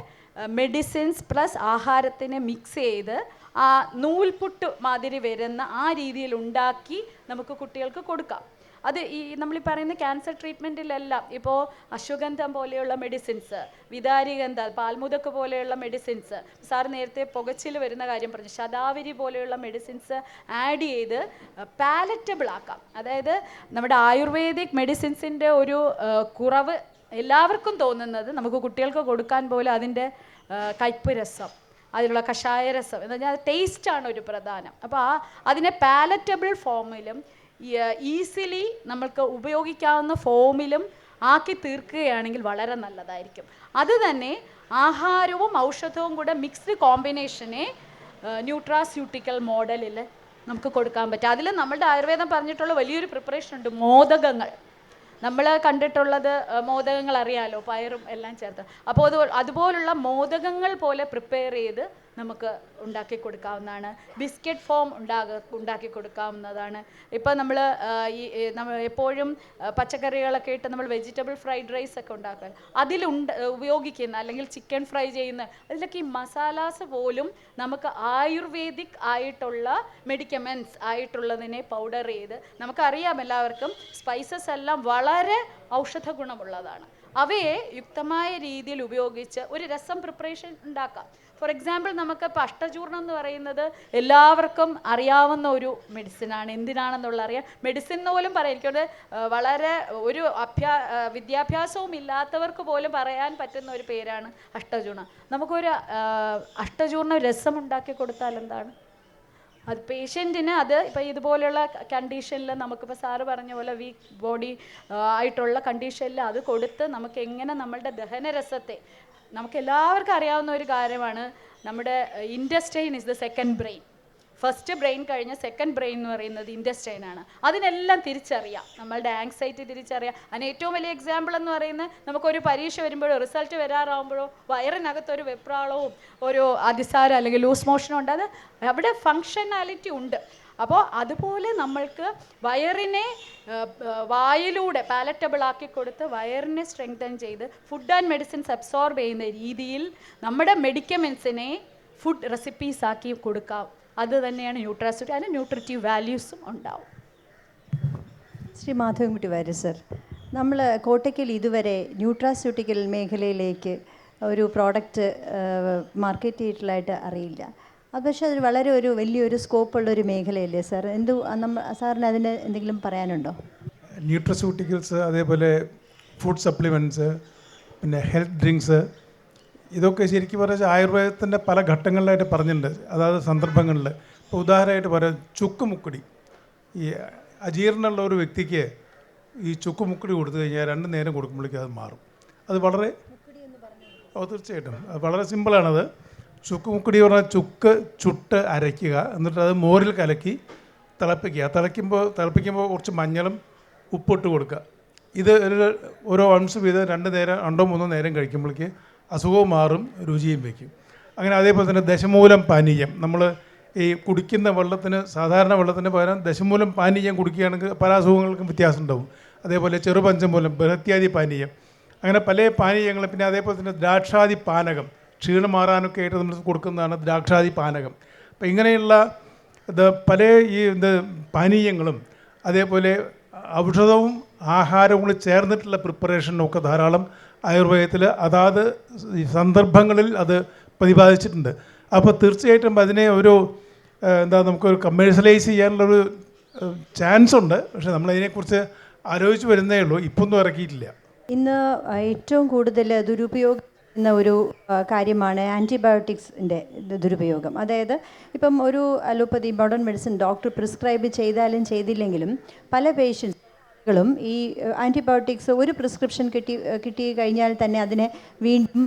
മെഡിസിൻസ് പ്ലസ് ആഹാരത്തിനെ മിക്സ് ചെയ്ത് ആ നൂൽപുട്ട് മാതിരി വരുന്ന ആ രീതിയിൽ ഉണ്ടാക്കി നമുക്ക് കുട്ടികൾക്ക് കൊടുക്കാം. അത് ഈ നമ്മളീ പറയുന്ന ക്യാൻസർ ട്രീറ്റ്മെൻറ്റിലെല്ലാം ഇപ്പോൾ അശ്വഗന്ധം പോലെയുള്ള മെഡിസിൻസ്, വിതാരിഗന്ധ, പാൽമുതക്ക് പോലെയുള്ള മെഡിസിൻസ്, സാർ നേരത്തെ പുകച്ചിൽ വരുന്ന കാര്യം പറഞ്ഞു, ശതാവരി പോലെയുള്ള മെഡിസിൻസ് ആഡ് ചെയ്ത് പാലറ്റബിൾ ആക്കാം. അതായത് നമ്മുടെ ആയുർവേദിക് മെഡിസിൻസിൻ്റെ ഒരു കുറവ് എല്ലാവർക്കും തോന്നുന്നത് നമുക്ക് കുട്ടികൾക്ക് കൊടുക്കാൻ പോലെ അതിൻ്റെ കയ്പ്പ് രസം, അതിലുള്ള കഷായരസം എന്ന് പറഞ്ഞാൽ ടേസ്റ്റാണ് ഒരു പ്രധാനം. അപ്പോൾ അതിനെ പാലറ്റബിൾ ഫോമിലും ഈസിലി നമ്മൾക്ക് ഉപയോഗിക്കാവുന്ന ഫോമിലും ആക്കി തീർക്കുകയാണെങ്കിൽ വളരെ നല്ലതായിരിക്കും. അത് തന്നെ ആഹാരവും ഔഷധവും കൂടെ മിക്സ്ഡ് കോമ്പിനേഷനെ ന്യൂട്രാസ്യൂട്ടിക്കൽ മോഡലിൽ നമുക്ക് കൊടുക്കാൻ പറ്റും. അതിൽ നമ്മളുടെ ആയുർവേദം പറഞ്ഞിട്ടുള്ള വലിയൊരു പ്രിപ്പറേഷൻ ഉണ്ട്, മോദകങ്ങൾ. നമ്മൾ കണ്ടിട്ടുള്ളത് മോദകങ്ങൾ അറിയാലോ, പയറും എല്ലാം ചേർത്ത്. അപ്പോൾ അതുപോലുള്ള മോദകങ്ങൾ പോലെ പ്രിപ്പയർ ചെയ്ത് നമുക്ക് ഉണ്ടാക്കി കൊടുക്കാവുന്നതാണ്. ബിസ്ക്കറ്റ് ഫോം ഉണ്ടാക്കി കൊടുക്കാവുന്നതാണ്. ഇപ്പോൾ നമ്മൾ എപ്പോഴും പച്ചക്കറികളൊക്കെ ഇട്ട് നമ്മൾ വെജിറ്റബിൾ ഫ്രൈഡ് റൈസ് ഒക്കെ ഉണ്ടാക്കാൻ ഉപയോഗിക്കുന്ന അല്ലെങ്കിൽ ചിക്കൻ ഫ്രൈ ചെയ്യുന്ന അതിലൊക്കെ ഈ മസാലാസ് പോലും നമുക്ക് ആയുർവേദിക് ആയിട്ടുള്ള മെഡിക്കമെൻറ്റ്സ് ആയിട്ടുള്ളതിനെ പൗഡർ ചെയ്ത്, നമുക്കറിയാം എല്ലാവർക്കും സ്പൈസസ് എല്ലാം വളരെ ഔഷധ ഗുണമുള്ളതാണ്. അവയെ യുക്തമായ രീതിയിൽ ഉപയോഗിച്ച് ഒരു രസം പ്രിപ്പറേഷൻ ഉണ്ടാക്കാം. ഫോർ എക്സാമ്പിൾ, നമുക്കിപ്പോൾ അഷ്ടചൂർണം എന്ന് പറയുന്നത് എല്ലാവർക്കും അറിയാവുന്ന ഒരു മെഡിസിനാണ്. എന്തിനാണെന്നുള്ള അറിയാം, മെഡിസിൻ എന്ന് പോലും പറയാം. എനിക്കത് വളരെ ഒരു വിദ്യാഭ്യാസവും ഇല്ലാത്തവർക്ക് പോലും പറയാൻ പറ്റുന്ന ഒരു പേരാണ് അഷ്ടചൂർണം. നമുക്കൊരു അഷ്ടചൂർണം രസം ഉണ്ടാക്കി കൊടുത്താൽ എന്താണ് അത് പേഷ്യൻറ്റിന്? അത് ഇപ്പോൾ ഇതുപോലെയുള്ള കണ്ടീഷനിൽ നമുക്കിപ്പോൾ സാറ് പറഞ്ഞ പോലെ വീക്ക് ബോഡി ആയിട്ടുള്ള കണ്ടീഷനിൽ അത് കൊടുത്ത് നമുക്ക് എങ്ങനെ നമ്മളുടെ ദഹനരസത്തെ, നമുക്ക് എല്ലാവർക്കും അറിയാവുന്ന ഒരു കാര്യമാണ്, നമ്മുടെ intestine is the second brain. First brain കഴിഞ്ഞ സെക്കൻഡ് ബ്രെയിൻ എന്ന് പറയുന്നത് ഇൻറ്റസ്റ്റൈനാണ്. അതിനെല്ലാം തിരിച്ചറിയാം, നമ്മളുടെ ആങ്സൈറ്റി തിരിച്ചറിയാം. അതിന് ഏറ്റവും വലിയ എക്സാമ്പിൾ എന്ന് പറയുന്നത്, നമുക്കൊരു പരീക്ഷ വരുമ്പോഴോ റിസൾട്ട് വരാറാകുമ്പോഴോ വയറിനകത്തൊരു വെപ്രാളവും ഒരു അതിസാരം അല്ലെങ്കിൽ ലൂസ് മോഷനും ഉണ്ട്. അത് അവിടെ ഫങ്ഷനാലിറ്റി ഉണ്ട്. അപ്പോൾ അതുപോലെ നമ്മൾക്ക് വയറിനെ വായിലൂടെ പാലറ്റബിൾ ആക്കി കൊടുത്ത് വയറിനെ സ്ട്രെങ്തൻ ചെയ്ത് ഫുഡ് ആൻഡ് മെഡിസിൻസ് അബ്സോർബ് ചെയ്യുന്ന രീതിയിൽ നമ്മുടെ മെഡിക്കമെൻസിനെ ഫുഡ് റെസിപ്പീസ് ആക്കി കൊടുക്കാം. അത് തന്നെയാണ് ന്യൂട്രാസ്യൂട്ടി. അതിന് ന്യൂട്രിറ്റീവ് വാല്യൂസും ഉണ്ടാവും. ശ്രീ മാധവൻകുട്ടി വാര്യർ സർ, നമ്മൾ കോട്ടയ്ക്കൽ ഇതുവരെ ന്യൂട്രാസ്യൂട്ടിക്കൽ മേഖലയിലേക്ക് ഒരു പ്രോഡക്റ്റ് മാർക്കറ്റ് ചെയ്തിട്ടുള്ളതായിട്ട് അറിയില്ല. അത് പക്ഷേ അതൊരു വളരെ വലിയൊരു സ്കോപ്പുള്ളൊരു മേഖലയല്ലേ സാർ? സാറിന് അതിന് എന്തെങ്കിലും പറയാനുണ്ടോ? ന്യൂട്രസ്യൂട്ടിക്കൽസ്, അതേപോലെ ഫുഡ് സപ്ലിമെൻറ്റ്സ്, പിന്നെ ഹെൽത്ത് ഡ്രിങ്ക്സ്, ഇതൊക്കെ ശരിക്കും പറഞ്ഞാൽ ആയുർവേദത്തിൻ്റെ പല ഘട്ടങ്ങളിലായിട്ട് പറഞ്ഞിട്ടുണ്ട്, അതായത് സന്ദർഭങ്ങളിൽ. ഇപ്പോൾ ഉദാഹരണമായിട്ട് പറയാം, ചുക്കുമുക്കുടി. ഈ അജീർണമുള്ള ഒരു വ്യക്തിക്ക് ഈ ചുക്കുമുക്കുടി കൊടുത്തു കഴിഞ്ഞാൽ 2 നേരം കൊടുക്കുമ്പോഴേക്കും അത് മാറും. അത് വളരെ തീർച്ചയായിട്ടും അത് വളരെ സിമ്പിളാണത്. ചുക്കുമുക്കുടി പറഞ്ഞാൽ ചുക്ക് ചുട്ട് അരയ്ക്കുക, എന്നിട്ട് അത് മോരിൽ കലക്കി തിളപ്പിക്കുക. തിളപ്പിക്കുമ്പോൾ കുറച്ച് മഞ്ഞളും ഉപ്പിട്ട് കൊടുക്കുക. ഇത് ഓരോ അംശം വീതം 2 നേരം 2-3 നേരം കഴിക്കുമ്പോഴേക്ക് അസുഖവും മാറും, രുചിയും വയ്ക്കും. അങ്ങനെ അതേപോലെ തന്നെ ദശമൂലം പാനീയം, നമ്മൾ ഈ കുടിക്കുന്ന വെള്ളത്തിന്, സാധാരണ വെള്ളത്തിന് പകരം ദശമൂലം പാനീയം കുടിക്കുകയാണെങ്കിൽ പല അസുഖങ്ങൾക്കും വ്യത്യാസം ഉണ്ടാവും. അതേപോലെ ചെറുപഞ്ചമൂലം, ബൃഹത്യാദി പാനീയം, അങ്ങനെ പല പാനീയങ്ങളും. പിന്നെ അതേപോലെ തന്നെ ദ്രാക്ഷാദി പാനകം, ക്ഷീണം മാറാനൊക്കെ ആയിട്ട് നമ്മൾ കൊടുക്കുന്നതാണ് ദ്രാക്ഷാദി പാനകം. അപ്പം ഇങ്ങനെയുള്ള പല ഈ പാനീയങ്ങളും അതേപോലെ ഔഷധവും ആഹാരവും കൂടി ചേർന്നിട്ടുള്ള പ്രിപ്പറേഷനൊക്കെ ധാരാളം ആയുർവേദത്തിൽ അതാത് സന്ദർഭങ്ങളിൽ അത് പ്രതിപാദിച്ചിട്ടുണ്ട്. അപ്പോൾ തീർച്ചയായിട്ടും അതിനെ നമുക്കൊരു കമേഴ്ഷ്യലൈസ് ചെയ്യാനുള്ളൊരു ചാൻസ് ഉണ്ട്. പക്ഷേ നമ്മളതിനെക്കുറിച്ച് ആലോചിച്ച് വരുന്നേ ഉള്ളൂ, ഇപ്പൊന്നും ഇറക്കിയിട്ടില്ല. ഇന്ന് ഏറ്റവും കൂടുതൽ ദുരുപയോഗം എന്ന ഒരു കാര്യമാണ് ആൻറ്റിബയോട്ടിക്സിൻ്റെ ദുരുപയോഗം. അതായത് ഇപ്പം ഒരു allopathy modern medicine doctor prescribe ചെയ്താലും ചെയ്തില്ലെങ്കിലും പല പേഷ്യൻസുകളും ഈ ആൻറ്റിബയോട്ടിക്സ് ഒരു പ്രിസ്ക്രിപ്ഷൻ കിട്ടി കഴിഞ്ഞാൽ തന്നെ അതിനെ വീണ്ടും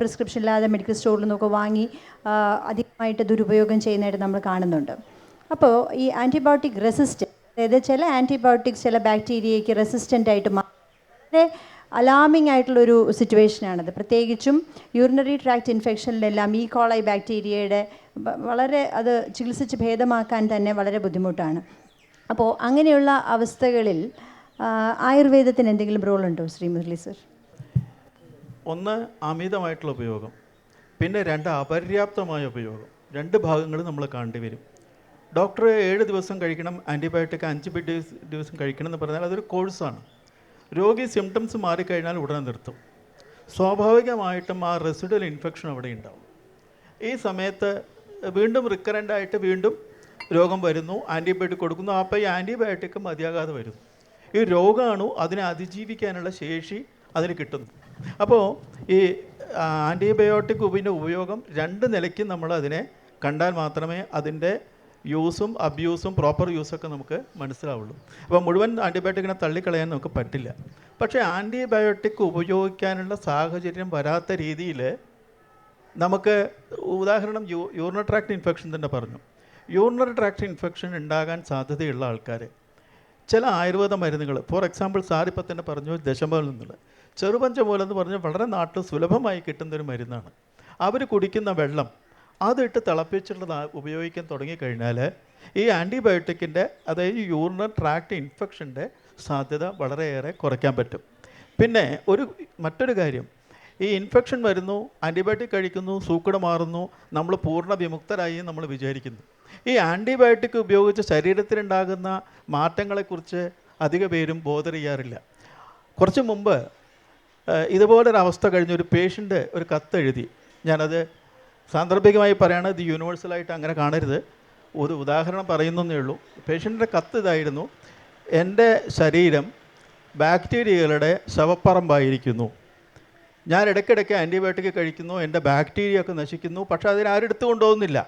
പ്രിസ്ക്രിപ്ഷൻ ഇല്ലാതെ മെഡിക്കൽ സ്റ്റോറിൽ നിന്നൊക്കെ വാങ്ങി അധികമായിട്ട് ദുരുപയോഗം ചെയ്യുന്നതായിട്ട് നമ്മൾ കാണുന്നുണ്ട്. അപ്പോൾ ഈ ആൻറ്റിബയോട്ടിക് റെസിസ്റ്റൻറ്റ്, അതായത് ചില ആൻറ്റിബയോട്ടിക്സ് ചില ബാക്ടീരിയയ്ക്ക് റെസിസ്റ്റൻ്റ് ആയിട്ട് വളരെ അലാമിംഗ് ആയിട്ടുള്ളൊരു സിറ്റുവേഷനാണത്. പ്രത്യേകിച്ചും യൂറിനറി ട്രാക്ട് ഇൻഫെക്ഷനിലെല്ലാം ഈ കോളൈ ബാക്ടീരിയയുടെ വളരെ അത് ചികിത്സിച്ച് ഭേദമാക്കാൻ തന്നെ വളരെ ബുദ്ധിമുട്ടാണ്. അപ്പോൾ അങ്ങനെയുള്ള അവസ്ഥകളിൽ ആയുർവേദത്തിന് എന്തെങ്കിലും റോളുണ്ടോ ശ്രീ മുരളി സർ? ഒന്ന്, അമിതമായിട്ടുള്ള ഉപയോഗം. പിന്നെ 2, അപര്യാപ്തമായ ഉപയോഗം. 2 ഭാഗങ്ങൾ നമ്മൾ കാണേണ്ടി വരും. ഡോക്ടർ 7 ദിവസം കഴിക്കണം, ആൻറ്റിബയോട്ടിക് 5 ദിവസം കഴിക്കണം എന്ന് പറഞ്ഞാൽ അതൊരു കോഴ്സാണ്. രോഗി സിംറ്റംസ് മാറിക്കഴിഞ്ഞാൽ ഉടനെ നിർത്തും. സ്വാഭാവികമായിട്ടും ആ റെസിഡൽ ഇൻഫെക്ഷൻ അവിടെ ഉണ്ടാവും. ഈ സമയത്ത് വീണ്ടും റിക്കറൻ്റായിട്ട് വീണ്ടും രോഗം വരുന്നു, ആൻറ്റിബയോട്ടിക് കൊടുക്കുന്നു. അപ്പോൾ ഈ ആൻറ്റിബയോട്ടിക് മതിയാകാതെ വരുന്നു. ഈ രോഗാണു അതിനെ അതിജീവിക്കാനുള്ള ശേഷി അതിന് കിട്ടുന്നു. അപ്പോൾ ഈ ആൻറ്റിബയോട്ടിക് ഉപയോഗം 2 നിലയ്ക്ക് നമ്മൾ അതിനെ കണ്ടാൽ മാത്രമേ അതിൻ്റെ യൂസും അബ്യൂസും പ്രോപ്പർ യൂസൊക്കെ നമുക്ക് മനസ്സിലാവുള്ളൂ. അപ്പോൾ മുഴുവൻ ആൻറ്റിബയോട്ടിക്കിനെ തള്ളിക്കളയാൻ നമുക്ക് പറ്റില്ല. പക്ഷേ ആൻറ്റിബയോട്ടിക് ഉപയോഗിക്കാനുള്ള സാഹചര്യം വരാത്ത രീതിയിൽ നമുക്ക് ഉദാഹരണം യൂറിനറി ട്രാക്ട് ഇൻഫെക്ഷൻ തന്നെ പറഞ്ഞു. യൂറിനറി ട്രാക്ട് ഇൻഫെക്ഷൻ ഉണ്ടാകാൻ സാധ്യതയുള്ള ആൾക്കാർ ചില ആയുർവേദ മരുന്നുകൾ, ഫോർ എക്സാമ്പിൾ സാറിപ്പോൾ തന്നെ പറഞ്ഞു ദശമൂലം എന്നുള്ള ചെറുപഞ്ചമൂലം എന്ന് പറഞ്ഞാൽ വളരെ നാട്ടിൽ സുലഭമായി കിട്ടുന്നൊരു മരുന്നാണ്. അവർ കുടിക്കുന്ന വെള്ളം അതിട്ട് തിളപ്പിച്ചുള്ളത് ഉപയോഗിക്കാൻ തുടങ്ങിക്കഴിഞ്ഞാൽ ഈ ആൻറ്റിബയോട്ടിക്കിൻ്റെ, അതായത് യൂറിനറി ട്രാക്ട് ഇൻഫെക്ഷൻ്റെ സാധ്യത വളരെയേറെ കുറയ്ക്കാൻ പറ്റും. പിന്നെ മറ്റൊരു കാര്യം, ഈ ഇൻഫെക്ഷൻ വരുന്നു, ആൻറ്റിബയോട്ടിക് കഴിക്കുന്നു, സൂക്കട് മാറുന്നു, നമ്മൾ പൂർണ്ണ വിമുക്തരായി നമ്മൾ വിചാരിക്കുന്നു. ഈ ആൻറ്റിബയോട്ടിക് ഉപയോഗിച്ച് ശരീരത്തിലുണ്ടാകുന്ന മാറ്റങ്ങളെക്കുറിച്ച് അധിക പേരും ബോധറിയാറില്ല. കുറച്ച് മുമ്പ് ഇതുപോലൊരവസ്ഥ കഴിഞ്ഞ ഒരു പേഷ്യൻ്റ് ഒരു കത്തെഴുതി. ഞാനത് സാന്ദർഭികമായി പറയുകയാണ്, ഇത് യൂണിവേഴ്സലായിട്ട് അങ്ങനെ കാണരുത്, ഒരു ഉദാഹരണം പറയുന്നതേ ഉള്ളൂ. പേഷ്യൻ്റെ കത്ത് ഇതായിരുന്നു: എൻ്റെ ശരീരം ബാക്ടീരിയകളുടെ ശവപ്പറമ്പായിരിക്കുന്നു. ഞാൻ ഇടയ്ക്കിടയ്ക്ക് ആൻറ്റിബയോട്ടിക് കഴിക്കുന്നു, എൻ്റെ ബാക്ടീരിയ ഒക്കെ നശിക്കുന്നു, പക്ഷേ അതിനാരും എടുത്തു കൊണ്ടുപോകുന്നില്ല.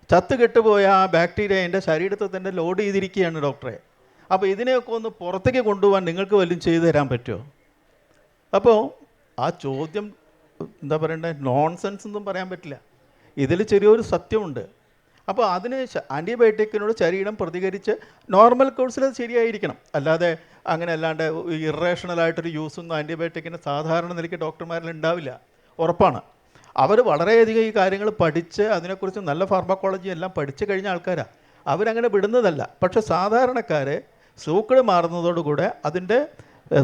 ചത്ത് കെട്ടുപോയ ആ ബാക്ടീരിയ എൻ്റെ ശരീരത്തിൽ തന്നെ ലോഡ് ചെയ്തിരിക്കുകയാണ് ഡോക്ടറെ. അപ്പോൾ ഇതിനെയൊക്കെ ഒന്ന് പുറത്തേക്ക് കൊണ്ടുപോകാൻ നിങ്ങൾക്ക് വല്ലതും ചെയ്തു തരാൻ പറ്റുമോ? അപ്പോൾ ആ ചോദ്യം എന്താ പറയണ്ടേ, നോൺസെൻസ് ഒന്നും പറയാൻ പറ്റില്ല. ഇതിൽ ചെറിയൊരു സത്യമുണ്ട്. അപ്പോൾ അതിന് ആൻറ്റിബയോട്ടിക്കിനോട് ശരീരം പ്രതികരിച്ച് നോർമൽ കോഴ്സിൽ അത് ശരിയായിരിക്കണം. അല്ലാതെ അങ്ങനെ അല്ലാണ്ട് ഇറേഷണലായിട്ടൊരു യൂസൊന്നും ആൻറ്റിബയോട്ടിക്കിന് സാധാരണ നിലയ്ക്ക് ഡോക്ടർമാരിൽ ഉണ്ടാവില്ല, ഉറപ്പാണ്. അവർ വളരെയധികം ഈ കാര്യങ്ങൾ പഠിച്ച് അതിനെക്കുറിച്ച് നല്ല ഫാർമക്കോളജി എല്ലാം പഠിച്ചു കഴിഞ്ഞ ആൾക്കാരാണ്. അവരങ്ങനെ വിടുന്നതല്ല. പക്ഷേ സാധാരണക്കാർ സൂക്കട് മാറുന്നതോടുകൂടെ അതിൻ്റെ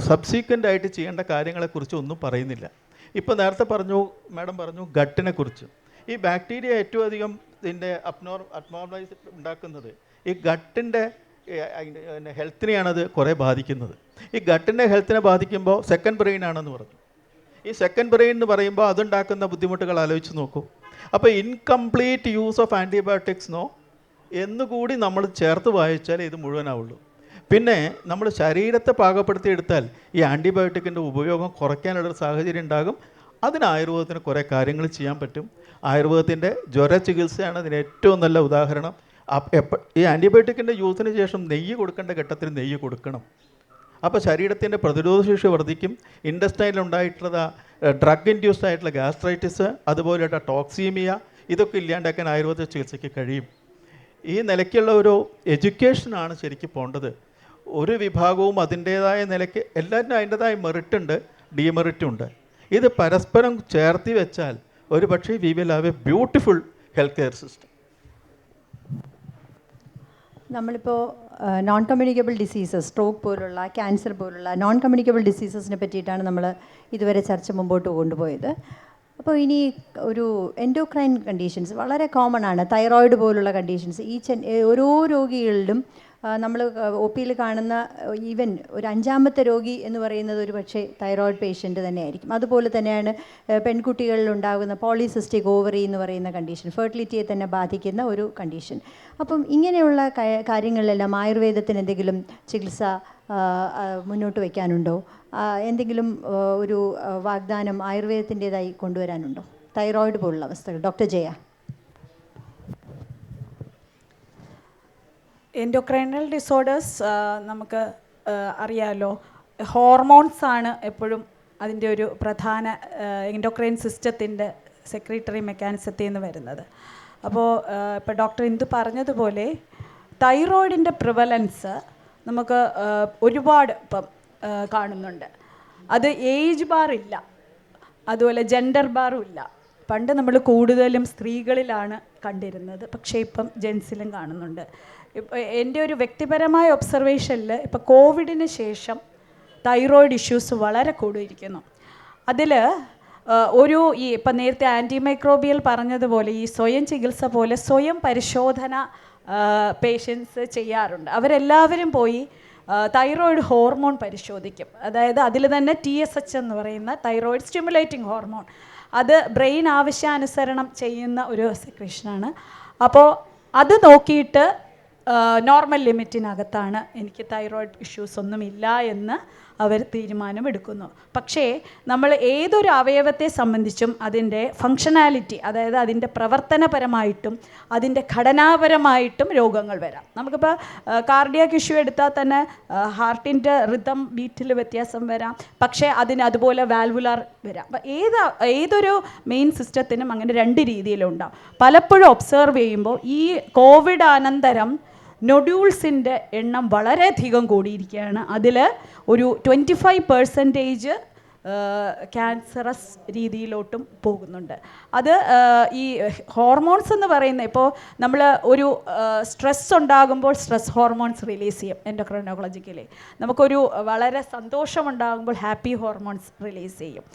സബ്സീക്വൻ്റ് ആയിട്ട് ചെയ്യേണ്ട കാര്യങ്ങളെക്കുറിച്ച് ഒന്നും പറയുന്നില്ല. ഇപ്പോൾ നേരത്തെ പറഞ്ഞു, മാഡം പറഞ്ഞു ഗട്ടിനെ കുറിച്ച്. ഈ ബാക്ടീരിയ ഏറ്റവും അധികം ഇതിൻ്റെ അബ്നോർമലൈസ് ഉണ്ടാക്കുന്നത് ഈ ഗട്ടിൻ്റെ ഹെൽത്തിനെയാണത് കുറേ ബാധിക്കുന്നത്. ഈ ഗട്ടിൻ്റെ ഹെൽത്തിനെ ബാധിക്കുമ്പോൾ സെക്കൻഡ് ബ്രെയിൻ ആണെന്ന് പറഞ്ഞു. ഈ സെക്കൻഡ് ബ്രെയിൻ എന്ന് പറയുമ്പോൾ അതുണ്ടാക്കുന്ന ബുദ്ധിമുട്ടുകൾ ആലോചിച്ച് നോക്കൂ. അപ്പോൾ ഇൻകംപ്ലീറ്റ് യൂസ് ഓഫ് ആൻറ്റിബയോട്ടിക്സ് എന്നുകൂടി നമ്മൾ ചേർത്ത് വായിച്ചാൽ ഇത് മുഴുവനാവുള്ളൂ. പിന്നെ നമ്മൾ ശരീരത്തെ പാകപ്പെടുത്തിയെടുത്താൽ ഈ ആൻറ്റിബയോട്ടിക്കിൻ്റെ ഉപയോഗം കുറയ്ക്കാനുള്ളൊരു സാഹചര്യം ഉണ്ടാകും. അതിന് ആയുർവേദത്തിന് കുറേ കാര്യങ്ങൾ ചെയ്യാൻ പറ്റും. ആയുർവേദത്തിൻ്റെ ജ്വര ചികിത്സയാണ് അതിന് ഏറ്റവും നല്ല ഉദാഹരണം. ഈ ആൻറ്റിബയോട്ടിക്കിൻ്റെ യൂസിന് ശേഷം നെയ്യ് കൊടുക്കേണ്ട ഘട്ടത്തിൽ നെയ്യ് കൊടുക്കണം. അപ്പോൾ ശരീരത്തിൻ്റെ പ്രതിരോധശേഷി വർദ്ധിക്കും. ഇൻഡസ്റ്റൈനിലുണ്ടായിട്ടുള്ള ഡ്രഗ് ഇൻഡ്യൂസ്ഡ് ആയിട്ടുള്ള ഗ്യാസ്ട്രൈറ്റിസ്, അതുപോലെയുള്ള ടോക്സീമിയ, ഇതൊക്കെ ഇല്ലാണ്ടാക്കാൻ ആയുർവേദ ചികിത്സയ്ക്ക് കഴിയും. ഈ നിലയ്ക്കുള്ള ഒരു എഡ്യൂക്കേഷനാണ് ശരിക്കും പോകേണ്ടത്. ഒരു വിഭാഗവും അതിൻ്റേതായ നിലയ്ക്ക് എല്ലാവരും അതിൻ്റേതായ മെറിറ്റുണ്ട്, ഡീമെറിറ്റുണ്ട്. ഇത് പരസ്പരം ചേർത്തി വെച്ചാൽ ഒരു പക്ഷേ we will have A beautiful health care system. നമ്മളിപ്പോൾ നോൺ കമ്മ്യൂണിക്കബിൾ ഡിസീസസ്, സ്ട്രോക്ക് പോലുള്ള, ക്യാൻസർ പോലുള്ള നോൺ കമ്മ്യൂണിക്കബിൾ ഡിസീസസിനെ പറ്റിയിട്ടാണ് നമ്മൾ ഇതുവരെ ചർച്ച മുമ്പോട്ട് കൊണ്ടുപോയത്. അപ്പോൾ ഇനി ഒരു എൻഡോക്രൈൻ കണ്ടീഷൻസ് വളരെ കോമൺ ആണ്. തൈറോയിഡ് പോലുള്ള കണ്ടീഷൻസ് ഓരോ രോഗികളിലും നമ്മൾ ഒ പിയിൽ കാണുന്ന ഈവൻ ഒരു 5ാമത്തെ രോഗി എന്ന് പറയുന്നത് ഒരു പക്ഷേ തൈറോയിഡ് പേഷ്യൻ്റ് തന്നെയായിരിക്കും. അതുപോലെ തന്നെയാണ് പെൺകുട്ടികളിൽ ഉണ്ടാകുന്ന പോളിസിസ്റ്റിക് ഓവറി എന്ന് പറയുന്ന കണ്ടീഷൻ, ഫെർട്ടിലിറ്റിയെ തന്നെ ബാധിക്കുന്ന ഒരു കണ്ടീഷൻ. അപ്പം ഇങ്ങനെയുള്ള കാര്യങ്ങളിലെല്ലാം ആയുർവേദത്തിന് എന്തെങ്കിലും ചികിത്സ മുന്നോട്ട് വയ്ക്കാനുണ്ടോ? എന്തെങ്കിലും ഒരു വാഗ്ദാനം ആയുർവേദത്തിൻ്റേതായി കൊണ്ടുവരാനുണ്ടോ തൈറോയിഡ് പോലുള്ള അവസ്ഥകൾ? ഡോക്ടർ ജയ. എൻഡോക്രൈനൽ ഡിസോർഡേഴ്സ് നമുക്ക് അറിയാമല്ലോ, ഹോർമോൺസാണ് എപ്പോഴും അതിൻ്റെ ഒരു പ്രധാന എൻഡോക്രൈൻ സിസ്റ്റത്തിൻ്റെ സെക്രീറ്ററി മെക്കാനിസത്തിൽ നിന്ന് വരുന്നത്. അപ്പോൾ ഇപ്പോൾ ഡോക്ടർ ഇന്ദു പറഞ്ഞതുപോലെ തൈറോയിഡിൻ്റെ പ്രിവലൻസ് നമുക്ക് ഒരുപാട് ഇപ്പം കാണുന്നുണ്ട്. അത് ഏജ് ബാർ ഇല്ല, അതുപോലെ ജെൻഡർ ബാറും ഇല്ല. പണ്ട് നമ്മൾ കൂടുതലും സ്ത്രീകളിലാണ് കണ്ടിരുന്നത്, പക്ഷേ ഇപ്പം ജെൻസിലും കാണുന്നുണ്ട്. ഇപ്പം എൻ്റെ ഒരു വ്യക്തിപരമായ ഒബ്സർവേഷനിൽ ഇപ്പോൾ കോവിഡിന് ശേഷം തൈറോയിഡ് ഇഷ്യൂസ് വളരെ കൂടിയിരിക്കുന്നു. അതിൽ ഇപ്പം നേരത്തെ ആൻറ്റിമൈക്രോബിയൽ പറഞ്ഞതുപോലെ ഈ സ്വയം ചികിത്സ പോലെ സ്വയം പരിശോധന പേഷ്യൻസ് ചെയ്യാറുണ്ട്. അവരെല്ലാവരും പോയി തൈറോയിഡ് ഹോർമോൺ പരിശോധിക്കും. അതായത് അതിൽ തന്നെ TSH എന്ന് പറയുന്ന തൈറോയിഡ് സ്റ്റിമുലേറ്റിംഗ് ഹോർമോൺ, അത് ബ്രെയിൻ ആവശ്യാനുസരണം ചെയ്യുന്ന ഒരു സെക്രീഷനാണ്. അപ്പോൾ അത് നോക്കിയിട്ട് നോർമൽ ലിമിറ്റിനകത്താണ്, എനിക്ക് തൈറോയിഡ് ഇഷ്യൂസ് ഒന്നുമില്ല എന്ന് അവർ തീരുമാനമെടുക്കുന്നു. പക്ഷേ നമ്മൾ ഏതൊരു അവയവത്തെ സംബന്ധിച്ചും അതിൻ്റെ ഫങ്ഷനാലിറ്റി, അതായത് അതിൻ്റെ പ്രവർത്തനപരമായിട്ടും അതിൻ്റെ ഘടനാപരമായിട്ടും രോഗങ്ങൾ വരാം. നമുക്കിപ്പോൾ കാർഡിയാക് ഇഷ്യൂ എടുത്താൽ തന്നെ ഹാർട്ടിൻ്റെ റിതം ബീറ്റിൽ വ്യത്യാസം വരാം, പക്ഷേ അതിന് അതുപോലെ വാൽവുലാർ വരാം. അപ്പോൾ ഏതൊരു മെയിൻ സിസ്റ്റത്തിനും അങ്ങനെ രണ്ട് രീതിയിലുണ്ടാവും. പലപ്പോഴും ഒബ്സർവ് ചെയ്യുമ്പോൾ ഈ കോവിഡ് അനന്തരം നൊഡ്യൂൾസിൻ്റെ എണ്ണം വളരെയധികം കൂടിയിരിക്കുകയാണ്. അതിൽ ഒരു 25% ക്യാൻസറസ് രീതിയിലോട്ടും പോകുന്നുണ്ട്. അത് ഈ ഹോർമോൺസ് എന്ന് പറയുന്ന, ഇപ്പോൾ നമ്മൾ ഒരു സ്ട്രെസ് ഉണ്ടാകുമ്പോൾ സ്ട്രെസ് ഹോർമോൺസ് റിലീസ് ചെയ്യും എൻഡോക്രൈനോളജിക്കലി. നമുക്കൊരു വളരെ സന്തോഷമുണ്ടാകുമ്പോൾ ഹാപ്പി ഹോർമോൺസ് റിലീസ് ചെയ്യും.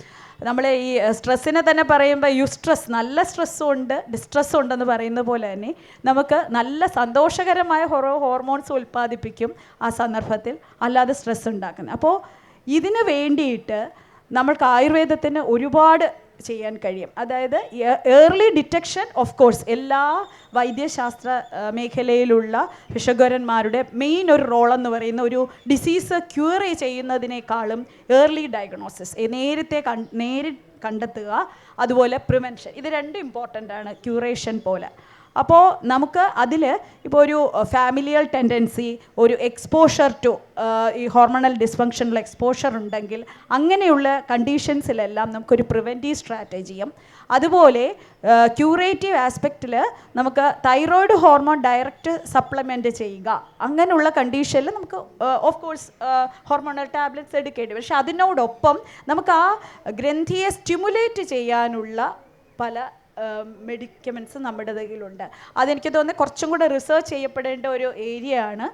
നമ്മൾ ഈ സ്ട്രെസ്സിനെ തന്നെ പറയുമ്പോൾ യുസ്ട്രെസ്, നല്ല സ്ട്രെസ്സും ഉണ്ട് ഡിസ്ട്രെസ്സും ഉണ്ടെന്ന് പറയുന്ന പോലെ തന്നെ നമുക്ക് നല്ല സന്തോഷകരമായ ഹോർമോൺസ് ഉൽപ്പാദിപ്പിക്കും ആ സന്ദർഭത്തിൽ, അല്ലാതെ സ്ട്രെസ് ഉണ്ടാക്കുന്നത്. അപ്പോൾ ഇതിന് വേണ്ടിയിട്ട് നമ്മൾക്ക് ആയുർവേദത്തിന് ഒരുപാട് ചെയ്യാൻ കഴിയും. അതായത് ഏർലി ഡിറ്റക്ഷൻ, ഓഫ് കോഴ്സ് എല്ലാ വൈദ്യശാസ്ത്ര മേഖലയിലുള്ള ഭിഷഗ്വരന്മാരുടെ മെയിൻ ഒരു റോളെന്ന് പറയുന്ന ഒരു ഡിസീസ് ക്യൂർ ചെയ്യുന്നതിനേക്കാളും ഏർലി ഡയഗ്നോസിസ്, നേരത്തെ കണ്ടെത്തുക, അതുപോലെ പ്രിവെൻഷൻ, ഇത് രണ്ടും ഇമ്പോർട്ടൻ്റ് ആണ് ക്യൂറേഷൻ പോലെ. അപ്പോൾ നമുക്ക് അതിൽ ഇപ്പോൾ ഒരു ഫാമിലിയൽ ടെൻഡൻസി, ഒരു എക്സ്പോഷർ ടു ഈ ഹോർമോണൽ ഡിസ്ഫങ്ഷണൽ എക്സ്പോഷർ ഉണ്ടെങ്കിൽ അങ്ങനെയുള്ള കണ്ടീഷൻസിലെല്ലാം നമുക്കൊരു പ്രിവെൻറ്റീവ് സ്ട്രാറ്റജിയും, അതുപോലെ ക്യൂറേറ്റീവ് ആസ്പെക്റ്റിൽ നമുക്ക് തൈറോയ്ഡ് ഹോർമോൺ ഡയറക്റ്റ് സപ്ലിമെൻറ്റ് ചെയ്യുക, അങ്ങനെയുള്ള കണ്ടീഷനിൽ നമുക്ക് ഓഫ് കോഴ്സ് ഹോർമോണൽ ടാബ്ലറ്റ്സ് എടുക്കേണ്ടി വരും. പക്ഷേ അതിനോടൊപ്പം നമുക്ക് ആ ഗ്രന്ഥിയെ സ്റ്റിമുലേറ്റ് ചെയ്യാനുള്ള പല മെഡിക്കമെൻറ്റ്സ് നമ്മുടെ കയ്യിലുണ്ട്. അതെനിക്ക് തോന്നുന്നത് കുറച്ചും കൂടെ റിസർച്ച് ചെയ്യപ്പെടേണ്ട ഒരു ഏരിയ ആണ്.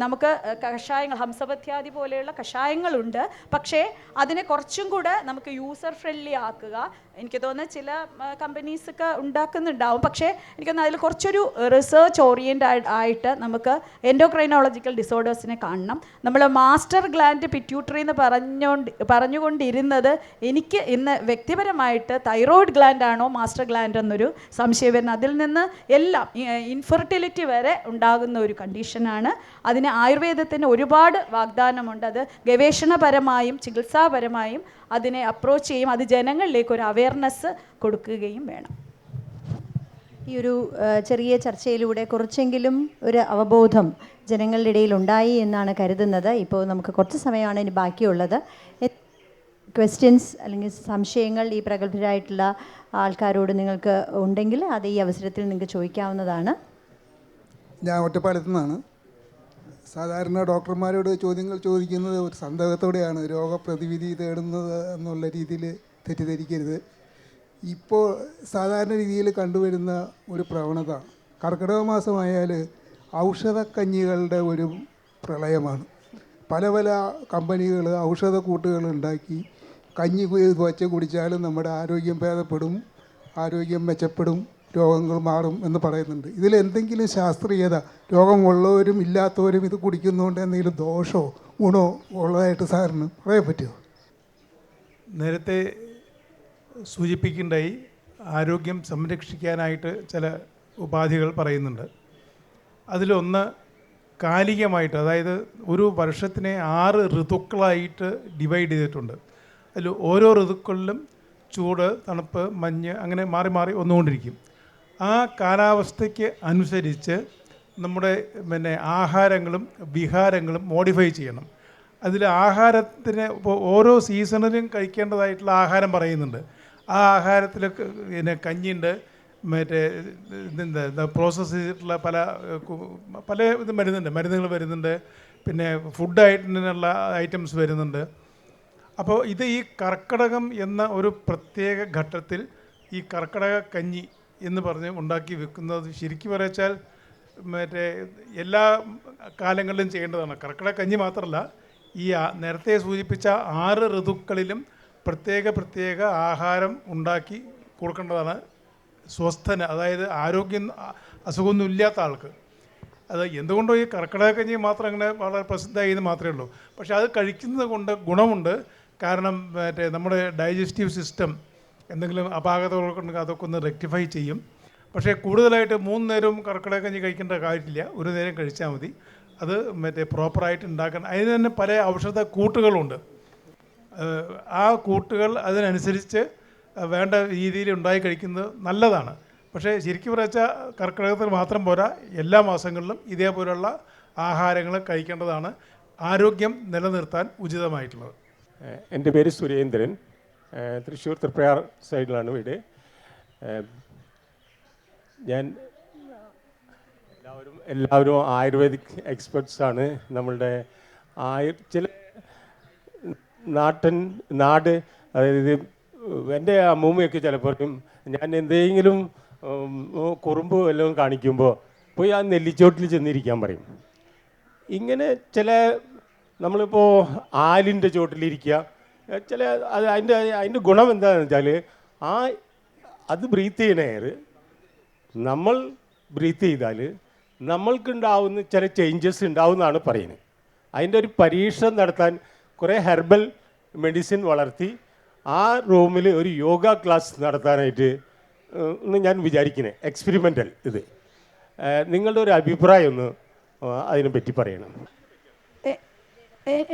നമുക്ക് കഷായങ്ങൾ, ഹംസപഥ്യാദി പോലെയുള്ള കഷായങ്ങളുണ്ട്, പക്ഷേ അതിനെ കുറച്ചും കൂടെ നമുക്ക് യൂസർ ഫ്രണ്ട്ലി ആക്കുക. എനിക്ക് തോന്നുന്നത് ചില കമ്പനീസൊക്കെ ഉണ്ടാക്കുന്നുണ്ടാവും, പക്ഷേ എനിക്കൊന്ന് അതിൽ കുറച്ചൊരു റിസർച്ച് ഓറിയൻറ്റഡ് ആയിട്ട് നമുക്ക് എൻഡോക്രൈനോളജിക്കൽ ഡിസോർഡേഴ്സിനെ കാണണം. നമ്മൾ മാസ്റ്റർ ഗ്ലാൻഡ് പിറ്റ്യൂട്ടറി എന്ന് പറഞ്ഞുകൊണ്ടിരുന്നത് എനിക്ക് ഇന്ന് വ്യക്തിപരമായിട്ട് തൈറോയ്ഡ് ഗ്ലാൻഡ് ആണോ മാസ്റ്റർ ഗ്ലാൻഡ് എന്നൊരു സംശയം വരുന്നത്. അതിൽ നിന്ന് എല്ലാം ഇൻഫെർട്ടിലിറ്റി വരെ ഉണ്ടാകുന്ന ഒരു കണ്ടീഷനാണ്. അതിന് ആയുർവേദത്തിന് ഒരുപാട് വാഗ്ദാനമുണ്ട്. അത് ഗവേഷണപരമായും ചികിത്സാപരമായും അതിനെ അപ്രോച്ച് ചെയ്യും, അത് ജനങ്ങളിലേക്ക് ഒരു അവയർനെസ് കൊടുക്കുകയും വേണം. ഈ ഒരു ചെറിയ ചർച്ചയിലൂടെ കുറച്ചെങ്കിലും ഒരു അവബോധം ജനങ്ങളുടെ ഇടയിൽ ഉണ്ടായി എന്നാണ് കരുതുന്നത്. ഇപ്പോൾ നമുക്ക് കുറച്ച് സമയമാണ് ഇനി ബാക്കിയുള്ളത്. ക്വസ്റ്റ്യൻസ് അല്ലെങ്കിൽ സംശയങ്ങൾ ഈ പ്രഗത്ഭരായിട്ടുള്ള ആൾക്കാരോട് നിങ്ങൾക്ക് ഉണ്ടെങ്കിൽ അത് ഈ അവസരത്തിൽ നിങ്ങൾക്ക് ചോദിക്കാവുന്നതാണ്. ഞാൻ ഒറ്റപ്പാലത്തു നിന്നാണ്. സാധാരണ ഡോക്ടർമാരോട് ചോദ്യങ്ങൾ ചോദിക്കുന്നത് ഒരു സന്ദേഹത്തോടെയാണ്, രോഗപ്രതിവിധി തേടുന്നത് എന്നുള്ള രീതിയിൽ തെറ്റിദ്ധരിക്കരുത്. ഇപ്പോൾ സാധാരണ രീതിയിൽ കണ്ടുവരുന്ന ഒരു പ്രവണത, കർക്കിടക മാസമായാൽ ഔഷധക്കഞ്ഞികളുടെ ഒരു പ്രളയമാണ്. പല പല കമ്പനികൾ ഔഷധക്കൂട്ടുകൾ ഉണ്ടാക്കി കഞ്ഞി വച്ച് കുടിച്ചാലും നമ്മുടെ ആരോഗ്യം ഭേദപ്പെടും, ആരോഗ്യം മെച്ചപ്പെടും, രോഗങ്ങൾ മാറും എന്ന് പറയുന്നുണ്ട്. ഇതിലെന്തെങ്കിലും ശാസ്ത്രീയത, രോഗമുള്ളവരും ഇല്ലാത്തവരും ഇത് കുടിക്കുന്നതുകൊണ്ട് എന്തെങ്കിലും ദോഷമോ ഗുണമോ ഉള്ളതായിട്ട് സാറിന് പറയാൻ പറ്റുമോ? നേരത്തെ സൂചിപ്പിക്കേണ്ടായി, ആരോഗ്യം സംരക്ഷിക്കാനായിട്ട് ചില ഉപാധികൾ പറയുന്നുണ്ട്. അതിലൊന്ന് കാലികമായിട്ട്, അതായത് ഒരു വർഷത്തിനെ 6 ഋതുക്കളായിട്ട് ഡിവൈഡ് ചെയ്തിട്ടുണ്ട്. അതിൽ ഓരോ ഋതുക്കളിലും ചൂട്, തണുപ്പ്, മഞ്ഞ് അങ്ങനെ മാറി മാറി വന്നുകൊണ്ടിരിക്കും. ആ കാലാവസ്ഥയ്ക്ക് അനുസരിച്ച് നമ്മുടെ ആഹാരങ്ങളും വിഹാരങ്ങളും മോഡിഫൈ ചെയ്യണം. അതിൽ ആഹാരത്തിന് ഇപ്പോൾ ഓരോ സീസണിലും കഴിക്കേണ്ടതായിട്ടുള്ള ആഹാരം പറയുന്നുണ്ട്. ആ ആഹാരത്തിൽ കഞ്ഞിയുണ്ട്, പ്രോസസ്സ് ചെയ്തിട്ടുള്ള പല ഇത് മരുന്നുകൾ വരുന്നുണ്ട്, പിന്നെ ഫുഡായിട്ടുള്ള ഐറ്റംസ് വരുന്നുണ്ട്. അപ്പോൾ ഇത് ഈ കർക്കിടകം എന്ന ഒരു പ്രത്യേക ഘട്ടത്തിൽ ഈ കർക്കിടക കഞ്ഞി എന്ന് പറഞ്ഞ് ഉണ്ടാക്കി വെക്കുന്നത് ശരിക്കും പറയാച്ചാൽ എല്ലാ കാലങ്ങളിലും ചെയ്യേണ്ടതാണ്. കർക്കിടക കഞ്ഞി മാത്രമല്ല, ഈ നേരത്തെ സൂചിപ്പിച്ച 6 ഋതുക്കളിലും പ്രത്യേക ആഹാരം ഉണ്ടാക്കി കൊടുക്കേണ്ടതാണ് സ്വസ്ഥന്, അതായത് ആരോഗ്യം അസുഖമൊന്നും ഇല്ലാത്ത ആൾക്ക്. അത് എന്തുകൊണ്ടോ ഈ കർക്കിടക കഞ്ഞി മാത്രം അങ്ങനെ വളരെ പ്രസിദ്ധമായി എന്ന് മാത്രമേ ഉള്ളൂ. പക്ഷേ അത് കഴിക്കുന്നത് കൊണ്ട് ഗുണമുണ്ട്. കാരണം നമ്മുടെ ഡൈജസ്റ്റീവ് സിസ്റ്റം എന്തെങ്കിലും അപാകതകളുണ്ടെങ്കിൽ അതൊക്കെ ഒന്ന് റെക്ടിഫൈ ചെയ്യും. പക്ഷേ കൂടുതലായിട്ട് 3 നേരവും കർക്കിടക കഞ്ഞി കഴിക്കേണ്ട കാര്യമില്ല, ഒരു നേരം കഴിച്ചാൽ മതി. അത് മറ്റേ പ്രോപ്പറായിട്ട് ഉണ്ടാക്കണം. അതിന് തന്നെ പല ഔഷധ കൂട്ടുകളുണ്ട്. ആ കൂട്ടുകൾ അതിനനുസരിച്ച് വേണ്ട രീതിയിൽ ഉണ്ടായി കഴിക്കുന്നത് നല്ലതാണ്. പക്ഷേ ശരിക്കും പറഞ്ഞാൽ കർക്കിടകത്തിൽ മാത്രം പോരാ, എല്ലാ മാസങ്ങളിലും ഇതേപോലുള്ള ആഹാരങ്ങൾ കഴിക്കേണ്ടതാണ് ആരോഗ്യം നിലനിർത്താൻ ഉചിതമായിട്ടുള്ളത്. എൻ്റെ പേര് സുരേന്ദ്രൻ. തൃശ്ശൂർ തൃപ്രയാർ സൈഡിലാണ് വീട്. ഞാൻ എല്ലാവരും ആയുർവേദിക് എക്സ്പെർട്സാണ്. നമ്മളുടെ ചില നാട്, അതായത് എൻ്റെ അമ്മൂമ്മയൊക്കെ ചിലപ്പോഴും ഞാൻ എന്തെങ്കിലും കുറുമ്പ് വല്ലതും കാണിക്കുമ്പോൾ പോയി ആ നെല്ലിച്ചോട്ടിൽ ചെന്നിരിക്കാൻ പറയും. ഇങ്ങനെ ചില നമ്മളിപ്പോൾ ആലിൻ്റെ ചോട്ടിലിരിക്കുക, ചില അതിൻ്റെ ഗുണം എന്താണെന്ന് വെച്ചാൽ അത് ബ്രീത്ത് ചെയ്യണ എയർ നമ്മൾ ബ്രീത്ത് ചെയ്താൽ നമ്മൾക്കുണ്ടാവുന്ന ചില ചേഞ്ചസ് ഉണ്ടാവുമെന്നാണ് പറയുന്നത്. അതിൻ്റെ ഒരു പരീക്ഷണം നടത്താൻ കുറേ ഹെർബൽ മെഡിസിൻ വളർത്തി ആ റൂമിൽ ഒരു യോഗ ക്ലാസ് നടത്താനായിട്ട് ഞാൻ വിചാരിക്കുന്നത്. എക്സ്പെരിമെൻ്റൽ ഇത്. നിങ്ങളുടെ ഒരു അഭിപ്രായം ഒന്ന് അതിനെപ്പറ്റി പറയണം.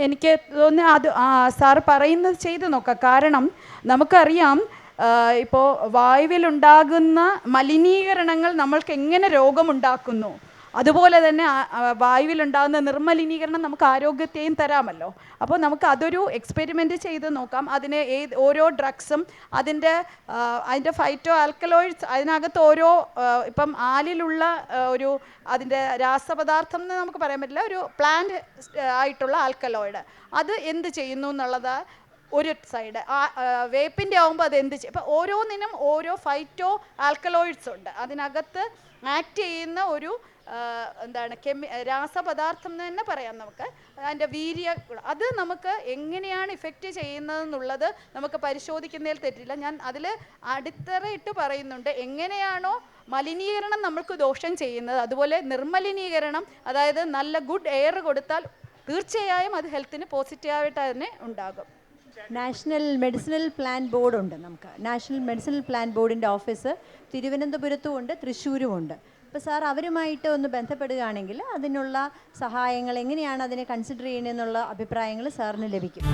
എനിക്ക് തോന്നുന്നു അത് സാർ പറയുന്നത് ചെയ്ത് നോക്കാം. കാരണം നമുക്കറിയാം ഇപ്പോൾ വായുവിലുണ്ടാകുന്ന മലിനീകരണങ്ങൾ നമ്മൾക്ക് എങ്ങനെ രോഗമുണ്ടാക്കുന്നു, അതുപോലെ തന്നെ വായുവിലുണ്ടാകുന്ന നിർമ്മലിനീകരണം നമുക്ക് ആരോഗ്യത്തെയും തരാമല്ലോ. അപ്പോൾ നമുക്ക് അതൊരു എക്സ്പെരിമെൻ്റ് ചെയ്ത് നോക്കാം. അതിന് ഓരോ ഡ്രഗ്സും അതിൻ്റെ ഫൈറ്റോ ആൽക്കലോയിഡ്സ് അതിനകത്ത് ഓരോ ഇപ്പം ആലിലുള്ള ഒരു അതിൻ്റെ രാസപദാർത്ഥം എന്ന് നമുക്ക് പറയാൻ പറ്റില്ല, ഒരു പ്ലാന്റ് ആയിട്ടുള്ള ആൽക്കലോയിഡ് അത് എന്ത് ചെയ്യുന്നു എന്നുള്ളത് ഒരു സൈഡ്. വേപ്പിൻ്റെ ആകുമ്പോൾ അത് എന്ത് ചെയ്യും. ഇപ്പോൾ ഓരോന്നിനും ഓരോ ഫൈറ്റോ ആൽക്കലോയിഡ്സ് ഉണ്ട്. അതിനകത്ത് ആക്ട് ചെയ്യുന്ന ഒരു രാസപദാർത്ഥം എന്ന് തന്നെ പറയാം നമുക്ക്. അതിൻ്റെ അത് നമുക്ക് എങ്ങനെയാണ് ഇഫക്റ്റ് ചെയ്യുന്നതെന്നുള്ളത് നമുക്ക് പരിശോധിക്കുന്നതിൽ തെറ്റില്ല. ഞാൻ അതിൽ അടിത്തറയിട്ട് പറയുന്നുണ്ട്, എങ്ങനെയാണോ മലിനീകരണം നമ്മൾക്ക് ദോഷം ചെയ്യുന്നത്, അതുപോലെ നിർമ്മലിനീകരണം, അതായത് നല്ല ഗുഡ് എയർ കൊടുത്താൽ തീർച്ചയായും അത് ഹെൽത്തിന് പോസിറ്റീവായിട്ട് തന്നെ ഉണ്ടാകും. നാഷണൽ മെഡിസിനൽ പ്ലാൻ ബോർഡുണ്ട്. നമുക്ക് നാഷണൽ മെഡിസിനൽ പ്ലാൻ ബോർഡിൻ്റെ ഓഫീസ് തിരുവനന്തപുരത്തും ഉണ്ട്, തൃശ്ശൂരും ഉണ്ട്. അപ്പോൾ സാർ അവരുമായിട്ട് ഒന്ന് ബന്ധപ്പെടുകയാണെങ്കിൽ അതിനുള്ള സഹായങ്ങൾ എങ്ങനെയാണ് അതിനെ കൺസിഡർ ചെയ്യുന്നതെന്നുള്ള അഭിപ്രായങ്ങൾ സാറിന് ലഭിക്കും.